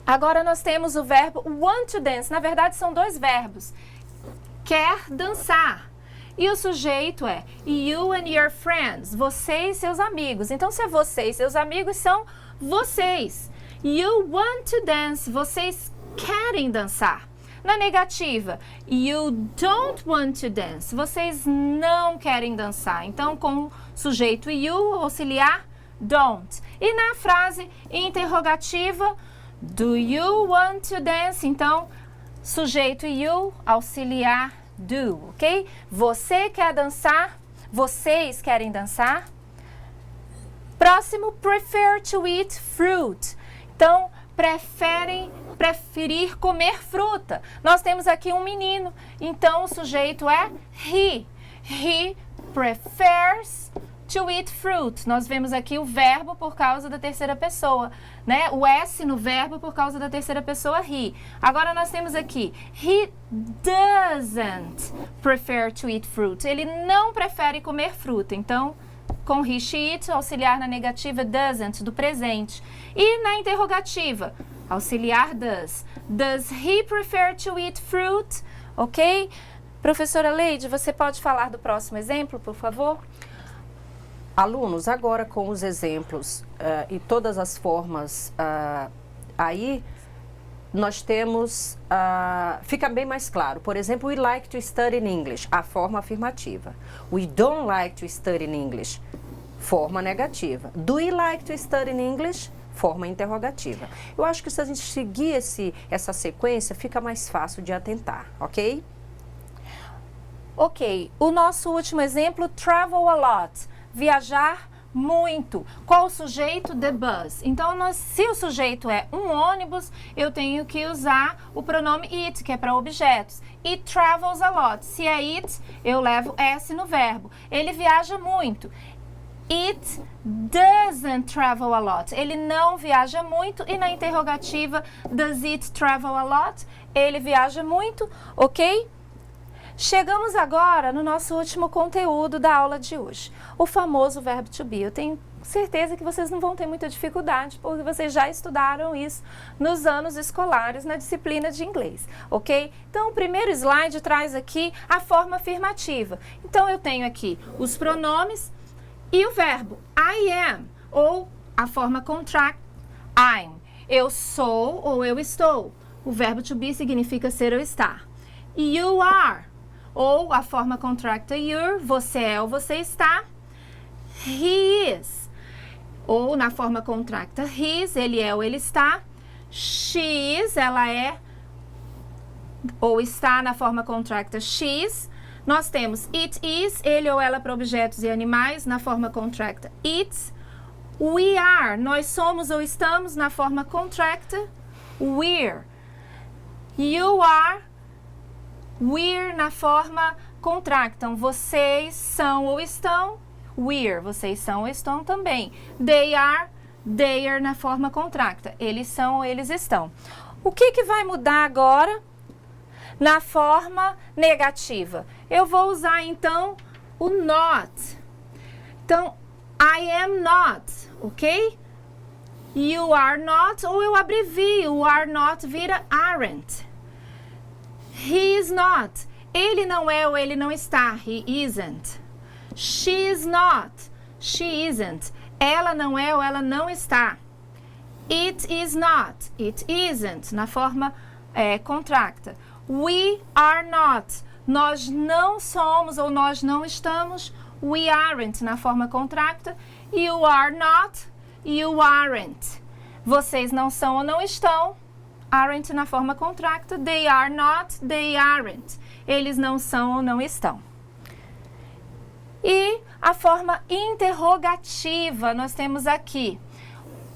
Agora nós temos o verbo want to dance. Na verdade são dois verbos. Quer dançar. E o sujeito é you and your friends, você e seus amigos. Então, se é você e seus amigos, são vocês. You want to dance, vocês querem dançar. Na negativa, you don't want to dance, vocês não querem dançar. Então, com o sujeito you, auxiliar, don't. E na frase interrogativa, do you want to dance? Então, sujeito you, auxiliar, do, ok? Você quer dançar? Vocês querem dançar? Próximo, prefer to eat fruit. Então, preferir comer fruta. Nós temos aqui um menino, então o sujeito é he. He prefers to eat fruit. Nós vemos aqui o verbo por causa da terceira pessoa, né? O S no verbo por causa da terceira pessoa, he. Agora nós temos aqui, he doesn't prefer to eat fruit. Ele não prefere comer fruta. Então, com he, she, it, auxiliar na negativa, doesn't, do presente. E na interrogativa, auxiliar does. Does he prefer to eat fruit? Ok? Professora Leide, você pode falar do próximo exemplo, por favor? Alunos, agora com os exemplos e todas as formas aí, nós temos, fica bem mais claro. Por exemplo, we like to study in English, a forma afirmativa. We don't like to study in English, forma negativa. Do we like to study in English? Forma interrogativa. Eu acho que se a gente seguir essa sequência, fica mais fácil de atentar, ok? Ok, o nosso último exemplo, travel a lot. Viajar muito. Qual o sujeito? The bus. Então, se o sujeito é um ônibus, eu tenho que usar o pronome it, que é para objetos. It travels a lot. Se é it, eu levo S no verbo. Ele viaja muito. It doesn't travel a lot. Ele não viaja muito. E na interrogativa, does it travel a lot? Ele viaja muito, ok? Chegamos agora no nosso último conteúdo da aula de hoje, o famoso verbo to be. Eu tenho certeza que vocês não vão ter muita dificuldade, porque vocês já estudaram isso nos anos escolares, na disciplina de inglês, ok? Então, o primeiro slide traz aqui a forma afirmativa. Então, eu tenho aqui os pronomes e o verbo I am, ou a forma contract, I'm. Eu sou ou eu estou. O verbo to be significa ser ou estar. You are. Ou a forma contracta you're, você é ou você está. He is. ou na forma contracta his, ele é ou ele está. She is, ela é ou está na forma contracta she's. Nós temos it is, ele ou ela para objetos e animais, na forma contracta it's. We are, nós somos ou estamos, na forma contracta we're. You are, we're, na forma contracta. Então, vocês são ou estão, we're, vocês são ou estão também. They are na forma contracta. Eles são ou eles estão. O que vai mudar agora na forma negativa? Eu vou usar, então, o not. Então, I am not, ok? You are not, ou eu abrevio, o are not vira aren't. He is not, ele não é ou ele não está, he isn't. She is not, she isn't. Ela não é ou ela não está. It is not, it isn't, na forma contracta. We are not, nós não somos ou nós não estamos. We aren't, na forma contracta. You are not, you aren't. Vocês não são ou não estão. Aren't na forma contracta. They are not, they aren't. Eles não são ou não estão. E a forma interrogativa, nós temos aqui.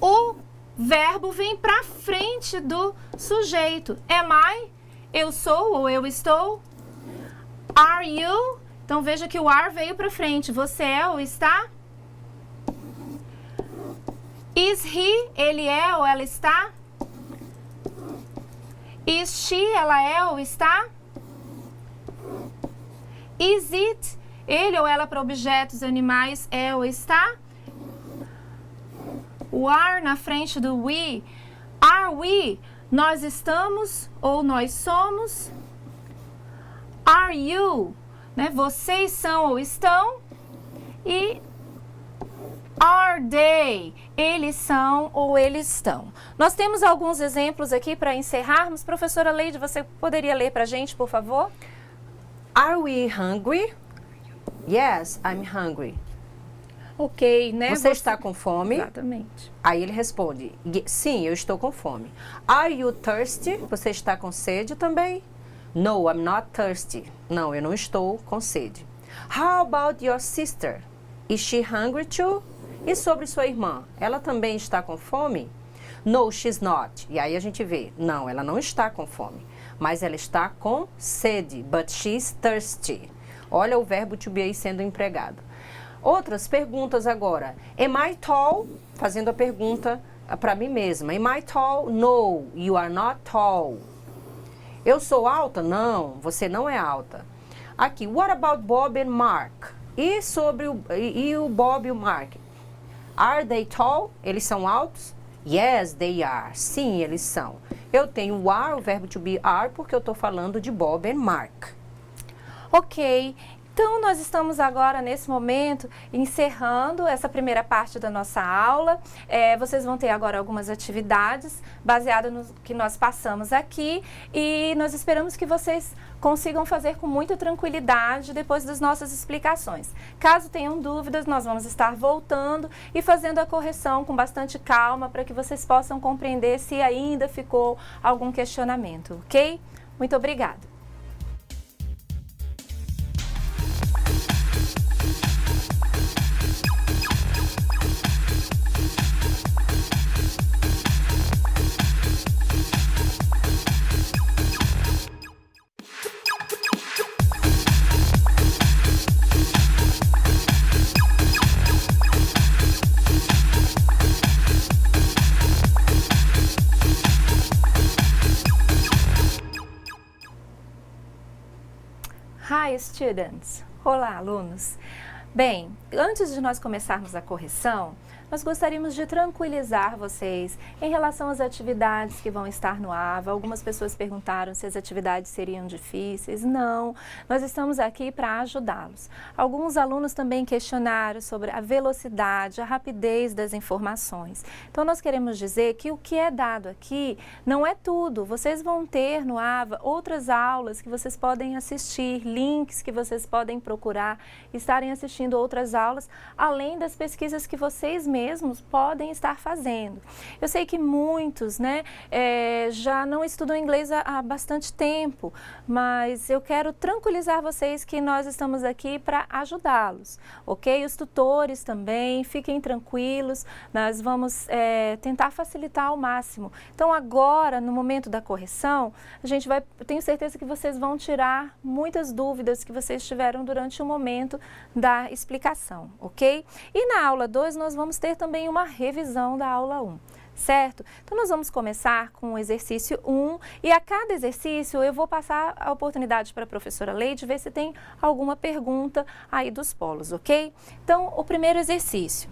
O verbo vem para frente do sujeito. Am I? Eu sou ou eu estou? Are you? Então veja que o are veio para frente. Você é ou está? Is he? Ele é ou ela está? Is she? Ela é ou está? Is it? Ele ou ela para objetos animais é ou está? O are na frente do we. Are we? Nós estamos ou nós somos? Are you? Né? Vocês são ou estão? E are they? Eles são ou eles estão. Nós temos alguns exemplos aqui para encerrarmos. Professora Leide, você poderia ler para a gente, por favor? Are we hungry? Yes, I'm hungry. Ok, né? Você está com fome? Exatamente. Aí ele responde, sim, eu estou com fome. Are you thirsty? Você está com sede também? No, I'm not thirsty. Não, eu não estou com sede. How about your sister? Is she hungry too? E sobre sua irmã? Ela também está com fome? No, she's not. E aí a gente vê, não, ela não está com fome, mas ela está com sede. But she's thirsty. Olha o verbo to be aí sendo empregado. Outras perguntas agora. Am I tall? Fazendo a pergunta para mim mesma. Am I tall? No, you are not tall. Eu sou alta? Não, você não é alta. Aqui, what about Bob and Mark? E sobre o Bob e o Mark? Are they tall? Eles são altos? Yes, they are. Sim, eles são. Eu tenho o are, o verbo to be are, porque eu estou falando de Bob and Mark. Ok. Então, nós estamos agora, nesse momento, encerrando essa primeira parte da nossa aula. Vocês vão ter agora algumas atividades baseadas no que nós passamos aqui e nós esperamos que vocês consigam fazer com muita tranquilidade depois das nossas explicações. Caso tenham dúvidas, nós vamos estar voltando e fazendo a correção com bastante calma para que vocês possam compreender se ainda ficou algum questionamento, ok? Muito obrigada. Hi, students! Olá, alunos! Bem, antes de nós começarmos a correção, nós gostaríamos de tranquilizar vocês em relação às atividades que vão estar no AVA. Algumas pessoas perguntaram se as atividades seriam difíceis. Não, nós estamos aqui para ajudá-los. Alguns alunos também questionaram sobre a velocidade, a rapidez das informações. Então, nós queremos dizer que o que é dado aqui não é tudo. Vocês vão ter no AVA outras aulas que vocês podem assistir, links que vocês podem procurar, estarem assistindo assistindo outras aulas, além das pesquisas que vocês mesmos podem estar fazendo. Eu sei que muitos, né, já não estudam inglês há bastante tempo, mas eu quero tranquilizar vocês que nós estamos aqui para ajudá-los, ok? Os tutores também, fiquem tranquilos, nós vamos tentar facilitar ao máximo. Então agora, no momento da correção, tenho certeza que vocês vão tirar muitas dúvidas que vocês tiveram durante o momento da explicação, ok? E na aula 2 nós vamos ter também uma revisão da aula 1. Certo? Então, nós vamos começar com o exercício 1 e a cada exercício eu vou passar a oportunidade para a professora Leide ver se tem alguma pergunta aí dos polos, ok? Então, o primeiro exercício.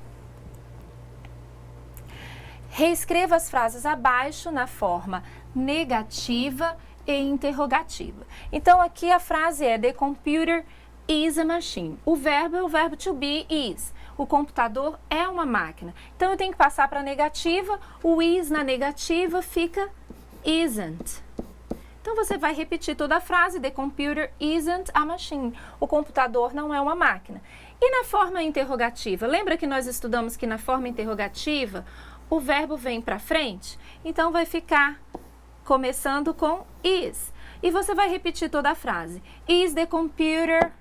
Reescreva as frases abaixo na forma negativa e interrogativa. Então, aqui a frase é The computer is a machine. O verbo é o verbo to be, is. O computador é uma máquina. Então, eu tenho que passar para a negativa. O is na negativa fica isn't. Então, você vai repetir toda a frase. The computer isn't a machine. O computador não é uma máquina. E na forma interrogativa? Lembra que nós estudamos que na forma interrogativa o verbo vem para frente? Então, vai ficar começando com is. E você vai repetir toda a frase. Is the computer...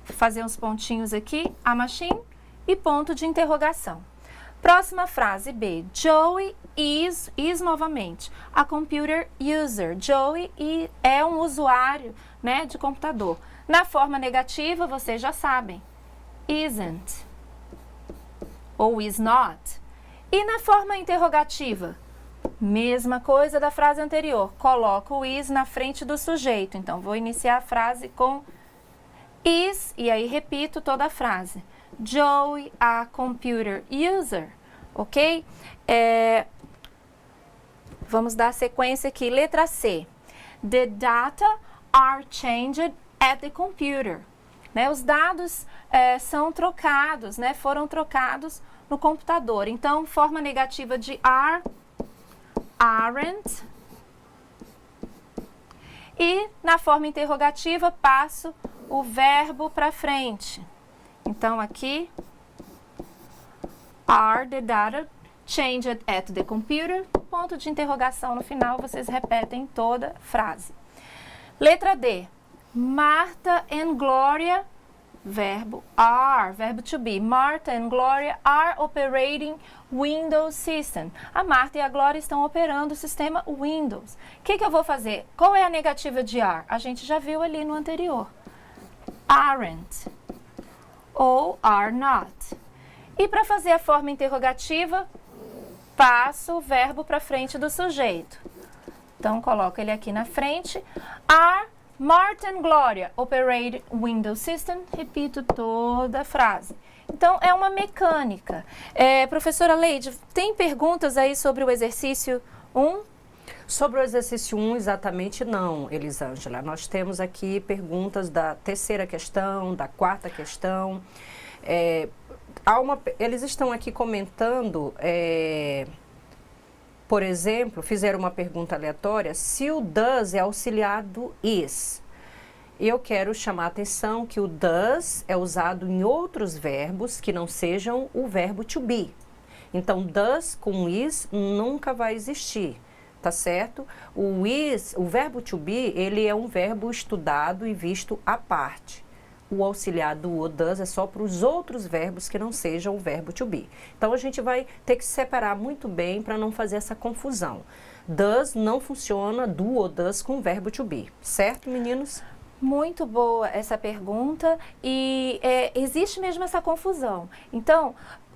Fazer uns pontinhos aqui, a machine e ponto de interrogação. Próxima frase B. Joey is novamente, a computer user. Joey é um usuário, né, de computador. Na forma negativa, vocês já sabem. Isn't ou is not. E na forma interrogativa? Mesma coisa da frase anterior. Coloco o is na frente do sujeito. Então, vou iniciar a frase com is, e aí repito toda a frase. Joey, a computer user, ok? Vamos dar sequência aqui. Letra C. The data are changed at the computer. Né? Os dados são trocados, né? Foram trocados no computador. Então, forma negativa de are, aren't. E na forma interrogativa, passo o verbo para frente. Então, aqui, are the data changed at the computer? Ponto de interrogação no final, vocês repetem toda a frase. Letra D. Martha and Gloria, verbo are, verbo to be. Martha and Gloria are operating Windows System. A Martha e a Glória estão operando o sistema Windows. O que eu vou fazer? Qual é a negativa de are? A gente já viu ali no anterior. Aren't ou are not. E para fazer a forma interrogativa, passo o verbo para frente do sujeito. Então, coloco ele aqui na frente. Are Martha and Gloria operate Windows System? Repito toda a frase. Então, é uma mecânica. Professora Leide, tem perguntas aí sobre o exercício 1? Sobre o exercício 1, exatamente não, Elisângela. Nós temos aqui perguntas da terceira questão, da quarta questão. Eles estão aqui comentando, por exemplo, fizeram uma pergunta aleatória, se o does é auxiliar do is. Eu quero chamar a atenção que o does é usado em outros verbos que não sejam o verbo to be. Então, does com is nunca vai existir. Tá certo? O is, o verbo to be, ele é um verbo estudado e visto à parte. O auxiliar do ou does é só para os outros verbos que não sejam o verbo to be. Então, a gente vai ter que separar muito bem para não fazer essa confusão. Does não funciona do ou does com o verbo to be. Certo, meninos? Muito boa essa pergunta e existe mesmo essa confusão. Então,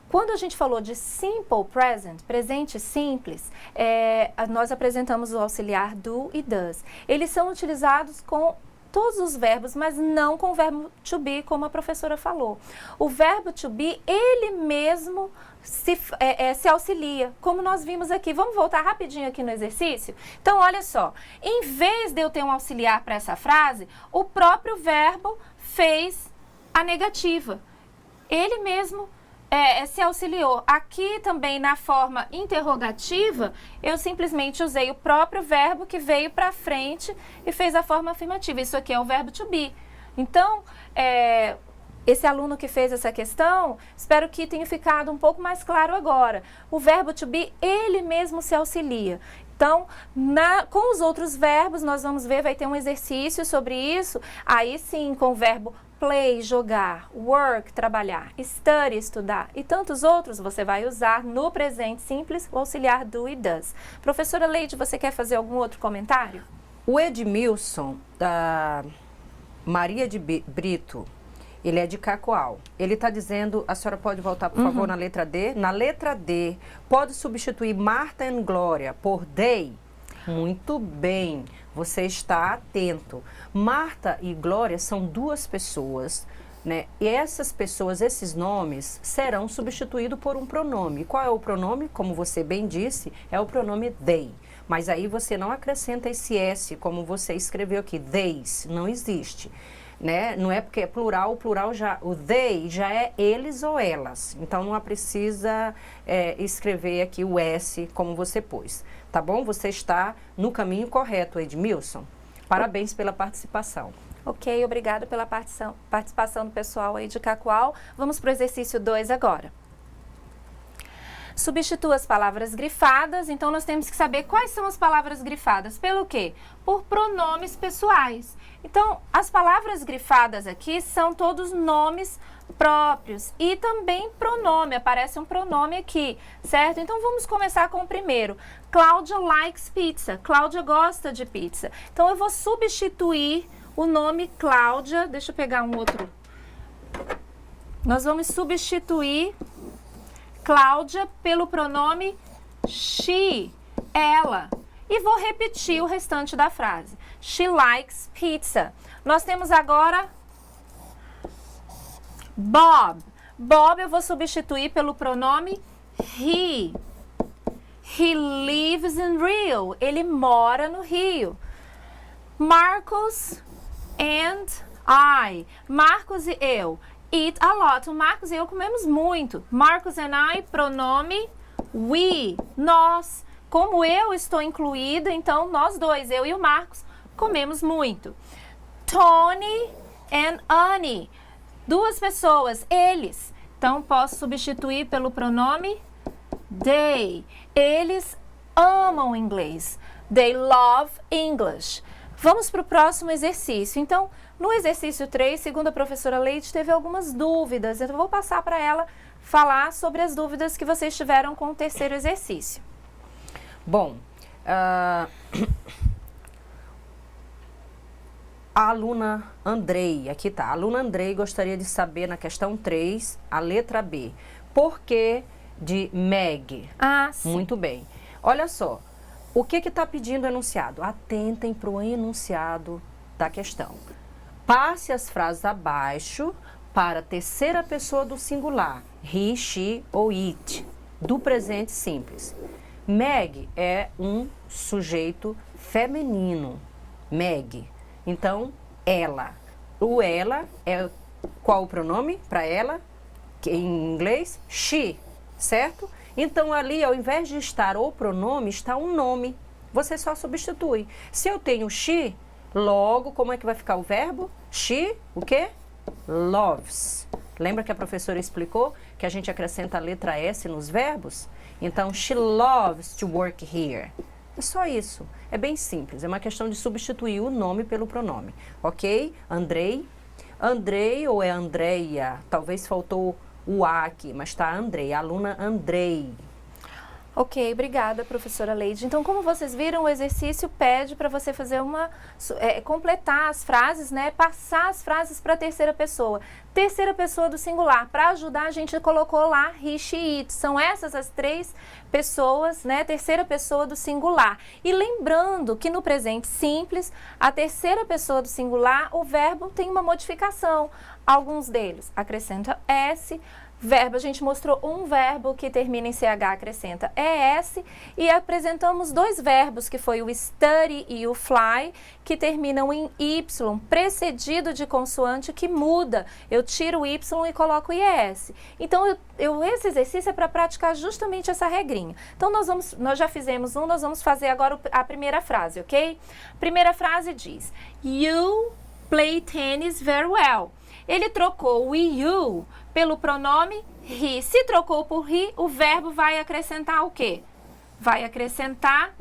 quando a gente falou de simple present, presente simples, nós apresentamos o auxiliar do e does. Eles são utilizados com todos os verbos, mas não com o verbo to be, como a professora falou. O verbo to be, ele mesmo se auxilia, como nós vimos aqui. Vamos voltar rapidinho aqui no exercício? Então, olha só. Em vez de eu ter um auxiliar para essa frase, o próprio verbo fez a negativa. Ele mesmo se auxiliou. Aqui também na forma interrogativa, eu simplesmente usei o próprio verbo que veio para frente e fez a forma afirmativa. Isso aqui é o verbo to be. Então, esse aluno que fez essa questão, espero que tenha ficado um pouco mais claro agora. O verbo to be, ele mesmo se auxilia. Então, com os outros verbos, nós vamos ver, vai ter um exercício sobre isso. Aí sim, com o verbo play, jogar, work, trabalhar, study, estudar e tantos outros, você vai usar no presente simples o auxiliar do e does. Professora Leide, você quer fazer algum outro comentário? O Edmilson, da Maria de Brito, ele é de Cacoal. Ele está dizendo, a senhora pode voltar, por favor, na letra D? Na letra D, pode substituir Marta e Glória por they? Muito bem, você está atento. Marta e Glória são duas pessoas, né? E essas pessoas, esses nomes, serão substituídos por um pronome. Qual é o pronome? Como você bem disse, é o pronome they. Mas aí você não acrescenta esse S, como você escreveu aqui, theys, não existe. Né? Não é porque é plural, o plural já, o they já é eles ou elas. Então não precisa escrever aqui o S como você pôs. Tá bom? Você está no caminho correto, Edmilson. Parabéns pela participação. Ok, obrigada pela participação do pessoal aí de Cacoal. Vamos para o exercício 2 agora. Substitua as palavras grifadas, então nós temos que saber quais são as palavras grifadas. Pelo quê? Por pronomes pessoais. Então, as palavras grifadas aqui são todos nomes próprios e também pronome, aparece um pronome aqui, certo? Então, vamos começar com o primeiro. Cláudia likes pizza. Cláudia gosta de pizza. Então, eu vou substituir o nome Cláudia. Deixa eu pegar um outro. Nós vamos substituir Cláudia pelo pronome she, ela. E vou repetir o restante da frase. She likes pizza. Nós temos agora Bob. Bob eu vou substituir pelo pronome he. He lives in Rio. Ele mora no Rio. Marcos and I. Marcos e eu. Eat a lot. O Marcos e eu comemos muito. Marcos and I, pronome we, nós. Como eu estou incluída, então nós dois, eu e o Marcos, comemos muito. Tony and Annie, duas pessoas, eles. Então posso substituir pelo pronome they. Eles amam inglês. They love English. Vamos para o próximo exercício. Então, no exercício 3, segundo a professora Leite, teve algumas dúvidas. Então, eu vou passar para ela falar sobre as dúvidas que vocês tiveram com o terceiro exercício. Bom, a aluna Andrei, aqui tá. A aluna Andrei gostaria de saber na questão 3, a letra B. Por que de Meg? Ah, sim. Muito bem. Olha só. O que está pedindo o enunciado? Atentem para o enunciado da questão. Passe as frases abaixo para a terceira pessoa do singular, he, she ou it, do presente simples. Meg é um sujeito feminino, Meg. Então, ela. O ela é qual o pronome para ela? Que em inglês, she, certo? Então, ali, ao invés de estar o pronome, está um nome. Você só substitui. Se eu tenho she, logo, como é que vai ficar o verbo? She, o quê? Loves. Lembra que a professora explicou que a gente acrescenta a letra S nos verbos? Então, she loves to work here. É só isso. É bem simples. É uma questão de substituir o nome pelo pronome. Ok? Andrei. Andrei ou é Andreia? Talvez faltou o A aqui, mas está Andrei, a aluna Andrei. Ok, obrigada, professora Leide. Então, como vocês viram, o exercício pede para você fazer completar as frases, né? Passar as frases para a terceira pessoa. Terceira pessoa do singular. Para ajudar, a gente colocou lá he, she, it. São essas as três pessoas, né? Terceira pessoa do singular. E lembrando que no presente simples, a terceira pessoa do singular, o verbo tem uma modificação. Alguns deles acrescenta S. Verbo, a gente mostrou um verbo que termina em CH, acrescenta ES, e apresentamos dois verbos, que foi o study e o fly, que terminam em Y, precedido de consoante que muda. Eu tiro o Y e coloco o IES. Então, esse exercício é para praticar justamente essa regrinha. Então, nós já fizemos nós vamos fazer agora a primeira frase, ok? Primeira frase diz, you play tennis very well. Ele trocou o you pelo pronome he. Se trocou por he, o verbo vai acrescentar o quê? Vai acrescentar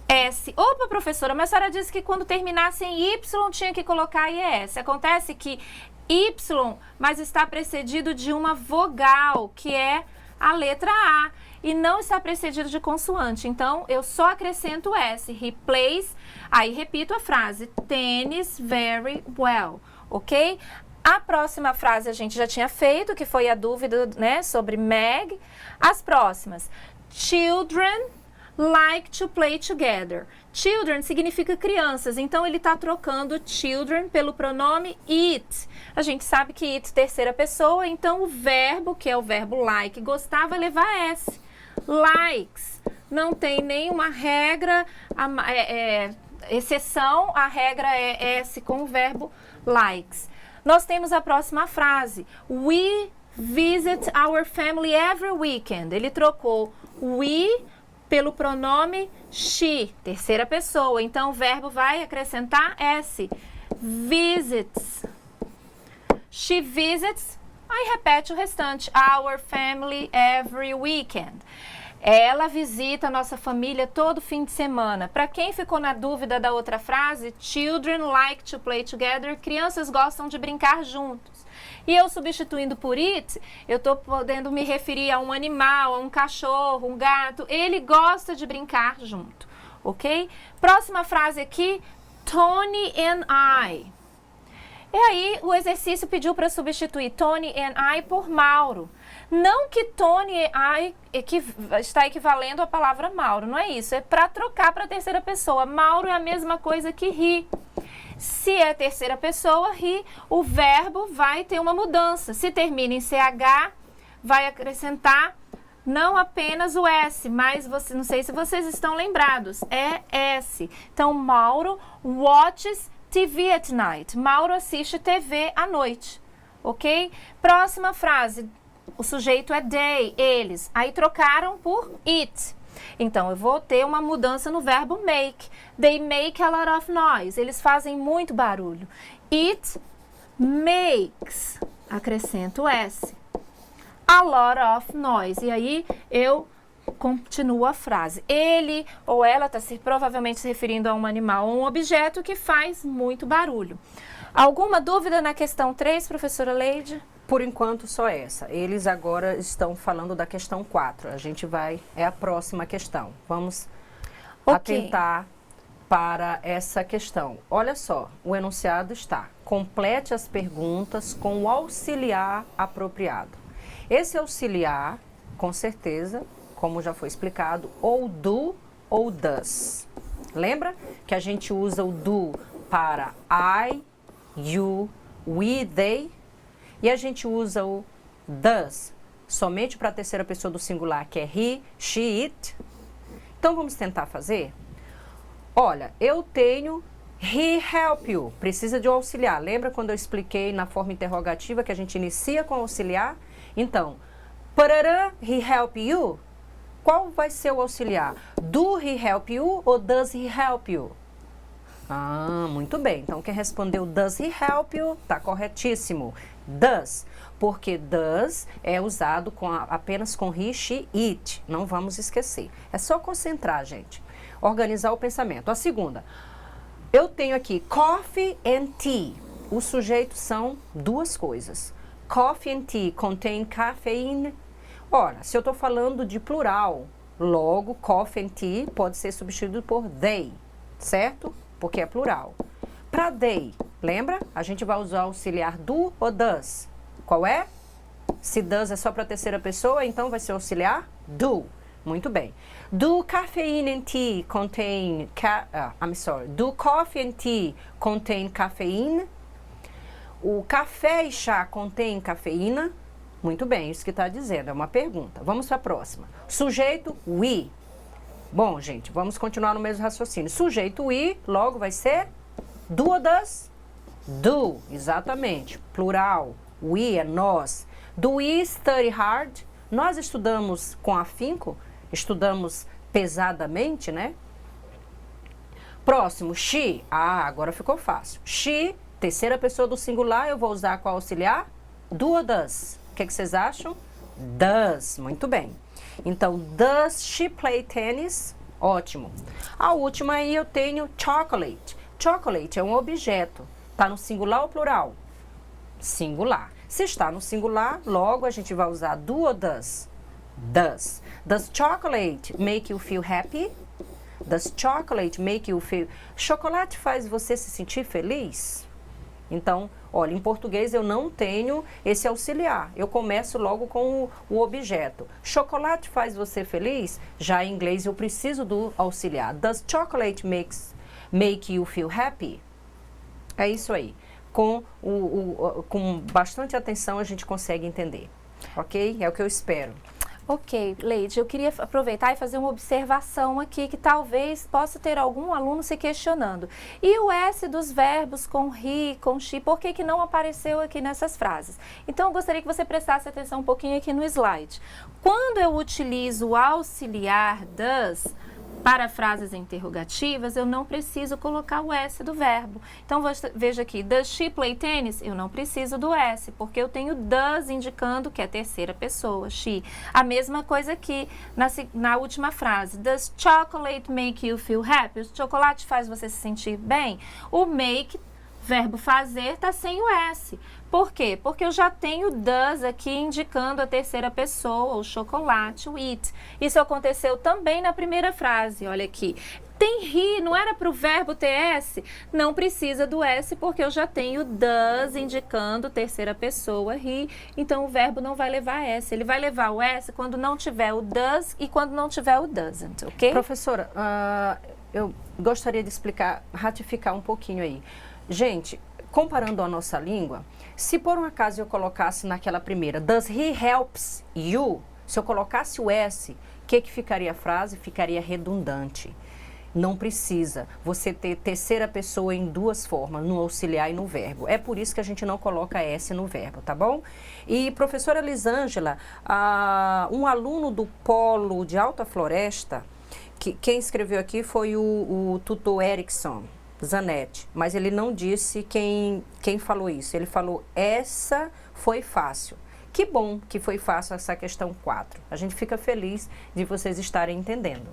S. Opa, professora, mas a senhora disse que quando terminasse em Y tinha que colocar IES. Acontece que Y, mas está precedido de uma vogal, que é a letra A, e não está precedido de consoante. Então, eu só acrescento S. He plays, aí repito a frase, tennis very well, ok? A próxima frase a gente já tinha feito, que foi a dúvida, né, sobre Meg. As próximas, children like to play together. Children significa crianças, então ele está trocando children pelo pronome it. A gente sabe que it, terceira pessoa, então o verbo, que é o verbo like, gostar, vai levar S. Likes. Não tem nenhuma regra, exceção, a regra é S com o verbo likes. Nós temos a próxima frase. We visit our family every weekend. Ele trocou we pelo pronome she, terceira pessoa. Então, o verbo vai acrescentar S. Visits. She visits. Aí repete o restante. Our family every weekend. Ela visita a nossa família todo fim de semana. Para quem ficou na dúvida da outra frase, children like to play together. Crianças gostam de brincar juntos. E eu substituindo por it, eu estou podendo me referir a um animal, a um cachorro, um gato. Ele gosta de brincar junto, ok? Próxima frase aqui, Tony and I. E aí, o exercício pediu para substituir Tony and I por Mauro. Não que Tony and I está equivalendo à palavra Mauro, não é isso. É para trocar para a terceira pessoa. Mauro é a mesma coisa que he. Se é terceira pessoa, he, o verbo vai ter uma mudança. Se termina em CH, vai acrescentar não apenas o S, mas não sei se vocês estão lembrados, é S. Então, Mauro watches TV at night. Mauro assiste TV à noite, ok? Próxima frase, o sujeito é they, eles. Aí trocaram por it. Então, eu vou ter uma mudança no verbo make. They make a lot of noise. Eles fazem muito barulho. It makes, acrescento S, a lot of noise. E aí, eu continuo a frase. Ele ou ela está provavelmente se referindo a um animal ou um objeto que faz muito barulho. Alguma dúvida na questão 3, professora Leide? Por enquanto, só essa. Eles agora estão falando da questão 4. A gente é a próxima questão. Vamos atentar para essa questão. Olha só, o enunciado está: complete as perguntas com o auxiliar apropriado. Esse auxiliar, com certeza, como já foi explicado, ou do ou does. Lembra que a gente usa o do para I, you, we, they? E a gente usa o does somente para a terceira pessoa do singular, que é he, she, it. Então, vamos tentar fazer? Olha, eu tenho he help you. Precisa de um auxiliar. Lembra quando eu expliquei na forma interrogativa que a gente inicia com auxiliar? Então, parará, he help you? Qual vai ser o auxiliar? Do he help you ou does he help you? Ah, muito bem. Então, quem respondeu does he help you, está corretíssimo. Does, porque does é usado apenas com he, she, it. Não vamos esquecer. É só concentrar, gente. Organizar o pensamento. A segunda, eu tenho aqui coffee and tea. Os sujeitos são duas coisas. Coffee and tea contain caffeine. Ora, se eu estou falando de plural, logo coffee and tea pode ser substituído por they, certo? Porque é plural. Para they, lembra? A gente vai usar o auxiliar do ou does. Qual é? Se does é só para a terceira pessoa, então vai ser auxiliar do. Muito bem. Do caffeine and tea contain... Do coffee and tea contain caffeine? O café e chá contém cafeína? Muito bem, isso que está dizendo, é uma pergunta. Vamos para a próxima. Sujeito, we. Bom, gente, vamos continuar no mesmo raciocínio. Sujeito, we, logo vai ser do ou does? Do, exatamente. Plural, we é nós. Do we study hard? Nós estudamos com afinco? Estudamos pesadamente, né? Próximo, she. Ah, agora ficou fácil. She Terceira pessoa do singular, eu vou usar qual auxiliar? Do ou does? O que vocês acham? Does. Muito bem. Então, does she play tennis? Ótimo. A última aí eu tenho chocolate. Chocolate é um objeto. Está no singular ou plural? Singular. Se está no singular, logo a gente vai usar do ou does? Does. Does chocolate make you feel happy? Does chocolate make you feel... Chocolate faz você se sentir feliz? Então, olha, em português eu não tenho esse auxiliar. Eu começo logo com o objeto. Chocolate faz você feliz? Já em inglês eu preciso do auxiliar. Does chocolate make you feel happy? É isso aí. Com bastante atenção a gente consegue entender. Ok? É o que eu espero. Ok, Leide, eu queria aproveitar e fazer uma observação aqui que talvez possa ter algum aluno se questionando. E o S dos verbos com he, com she, por que não apareceu aqui nessas frases? Então, eu gostaria que você prestasse atenção um pouquinho aqui no slide. Quando eu utilizo o auxiliar does para frases interrogativas, eu não preciso colocar o S do verbo. Então, veja aqui, does she play tennis? Eu não preciso do S, porque eu tenho does indicando que é terceira pessoa, she. A mesma coisa aqui na última frase. Does chocolate make you feel happy? O chocolate faz você se sentir bem? O make, verbo fazer, está sem o S. Por quê? Porque eu já tenho does aqui indicando a terceira pessoa, o chocolate, o it. Isso aconteceu também na primeira frase, olha aqui. Tem he, não era para o verbo ter S? Não precisa do S porque eu já tenho does indicando terceira pessoa, he. Então o verbo não vai levar S. Ele vai levar o S quando não tiver o does e quando não tiver o doesn't, ok? Professora, eu gostaria de ratificar um pouquinho aí. Gente, comparando a nossa língua, se por um acaso eu colocasse naquela primeira, does he helps you? Se eu colocasse o S, o que ficaria a frase? Ficaria redundante. Não precisa você ter terceira pessoa em duas formas, no auxiliar e no verbo. É por isso que a gente não coloca S no verbo, tá bom? E professora Elisângela, um aluno do Polo de Alta Floresta, quem escreveu aqui foi o tutor Erickson Zanetti, mas ele não disse quem falou isso. Ele falou, essa foi fácil. Que bom que foi fácil essa questão 4. A gente fica feliz de vocês estarem entendendo.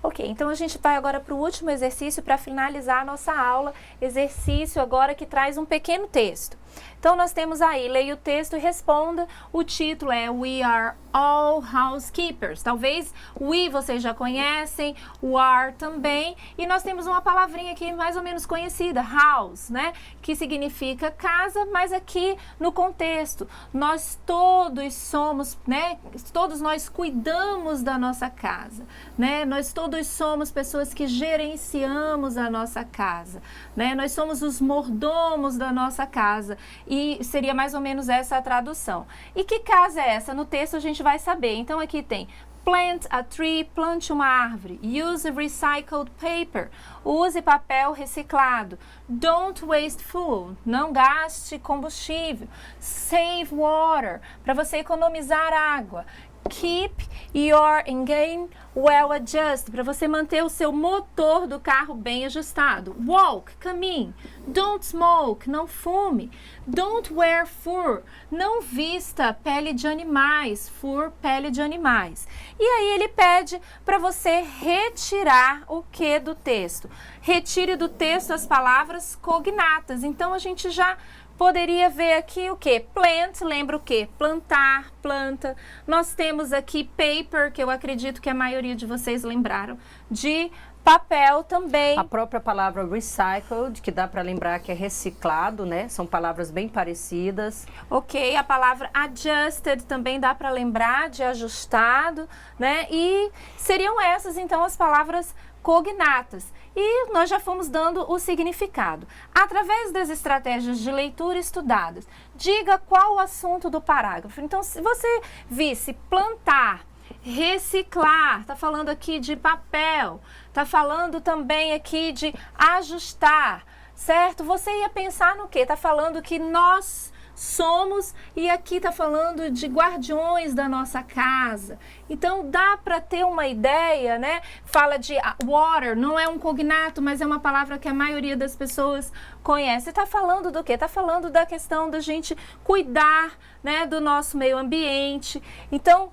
Ok, então a gente vai agora para o último exercício para finalizar a nossa aula. Exercício agora que traz um pequeno texto. Então nós temos aí, leia o texto e responda. O título é We are all housekeepers. Talvez we vocês já conhecem, o are também. E nós temos uma palavrinha aqui mais ou menos conhecida, house, né? Que significa casa, mas aqui no contexto, nós todos somos, né? Todos nós cuidamos da nossa casa, né? Nós todos somos pessoas que gerenciamos a nossa casa, né? Nós somos os mordomos da nossa casa. E seria mais ou menos essa a tradução. E que casa é essa? No texto a gente vai saber. Então aqui tem plant a tree, plante uma árvore. Use recycled paper, use papel reciclado. Don't waste fuel, não gaste combustível. Save water, para você economizar água. Keep your engine well adjusted, para você manter o seu motor do carro bem ajustado. Walk, caminhe. Don't smoke, não fume. Don't wear fur, não vista pele de animais. Fur, pele de animais. E aí ele pede para você retirar o que do texto? Retire do texto as palavras cognatas. Então a gente já poderia ver aqui o que? Plant, lembra o que? Plantar, planta. Nós temos aqui paper, que eu acredito que a maioria de vocês lembraram, de papel também. A própria palavra recycled, que dá para lembrar que é reciclado, né? São palavras bem parecidas. Ok, a palavra adjusted também dá para lembrar de ajustado, né? E seriam essas, então, as palavras cognatas. E nós já fomos dando o significado. Através das estratégias de leitura estudadas, diga qual o assunto do parágrafo. Então, se você visse plantar, reciclar, está falando aqui de papel, está falando também aqui de ajustar, certo? Você ia pensar no quê? Está falando que nós somos, e aqui está falando de guardiões da nossa casa. Então dá para ter uma ideia, né? Fala de water, não é um cognato, mas é uma palavra que a maioria das pessoas Conhece. Está falando do quê? Está falando da questão da gente cuidar, né, do nosso meio ambiente. Então,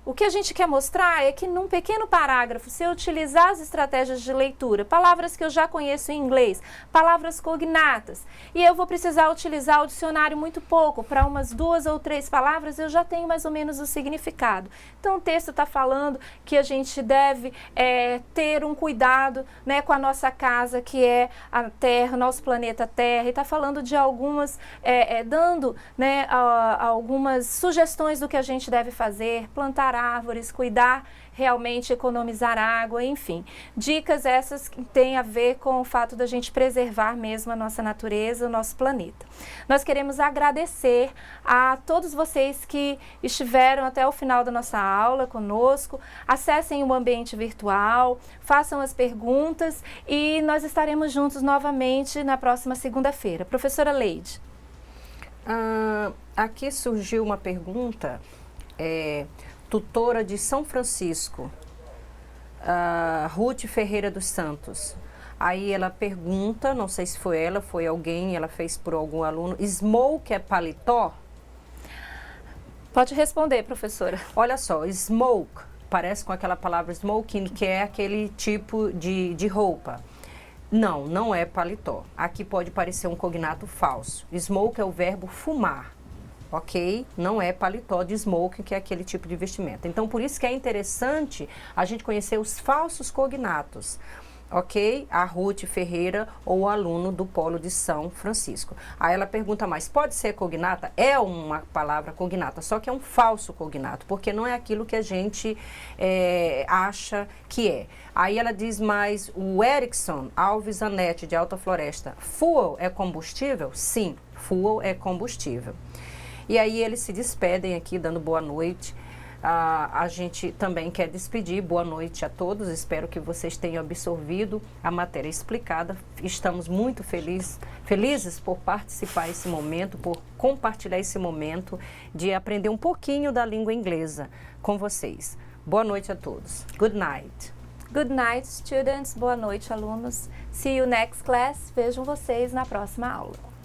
o que a gente quer mostrar é que num pequeno parágrafo, se eu utilizar as estratégias de leitura, palavras que eu já conheço em inglês, palavras cognatas, e eu vou precisar utilizar o dicionário muito pouco, para umas 2 ou 3 palavras, eu já tenho mais ou menos o significado. Então, o texto está falando que a gente deve ter um cuidado, né, com a nossa casa, que é a Terra, nosso planeta Terra, e está falando de algumas, dando, né, algumas sugestões do que a gente deve fazer, plantar árvores, cuidar, realmente economizar água, enfim. Dicas essas que têm a ver com o fato da gente preservar mesmo a nossa natureza, o nosso planeta. Nós queremos agradecer a todos vocês que estiveram até o final da nossa aula conosco. Acessem o ambiente virtual, façam as perguntas e nós estaremos juntos novamente na próxima segunda-feira. Professora Leide. Aqui surgiu uma pergunta, tutora de São Francisco, Ruth Ferreira dos Santos. Aí ela pergunta, não sei se foi ela, foi alguém, ela fez por algum aluno, smoke é paletó? Pode responder, professora. Olha só, smoke parece com aquela palavra smoking, que é aquele tipo de roupa. Não, não é paletó. Aqui pode parecer um cognato falso. Smoke é o verbo fumar, ok? Não é paletó de smoking, que é aquele tipo de vestimenta. Então, por isso que é interessante a gente conhecer os falsos cognatos, ok? A Ruth Ferreira, ou o aluno do Polo de São Francisco. Aí ela pergunta mais, pode ser cognata? É uma palavra cognata, só que é um falso cognato, porque não é aquilo que a gente acha que é. Aí ela diz mais, o Erickson Alves Anete, de Alta Floresta, fuel é combustível? Sim, fuel é combustível. E aí eles se despedem aqui, dando boa noite. A gente também quer despedir, boa noite a todos, espero que vocês tenham absorvido a matéria explicada. Estamos muito felizes por participar desse momento, por compartilhar esse momento de aprender um pouquinho da língua inglesa com vocês. Boa noite a todos. Good night. Good night, students. Boa noite, alunos. See you next class. Vejam vocês na próxima aula.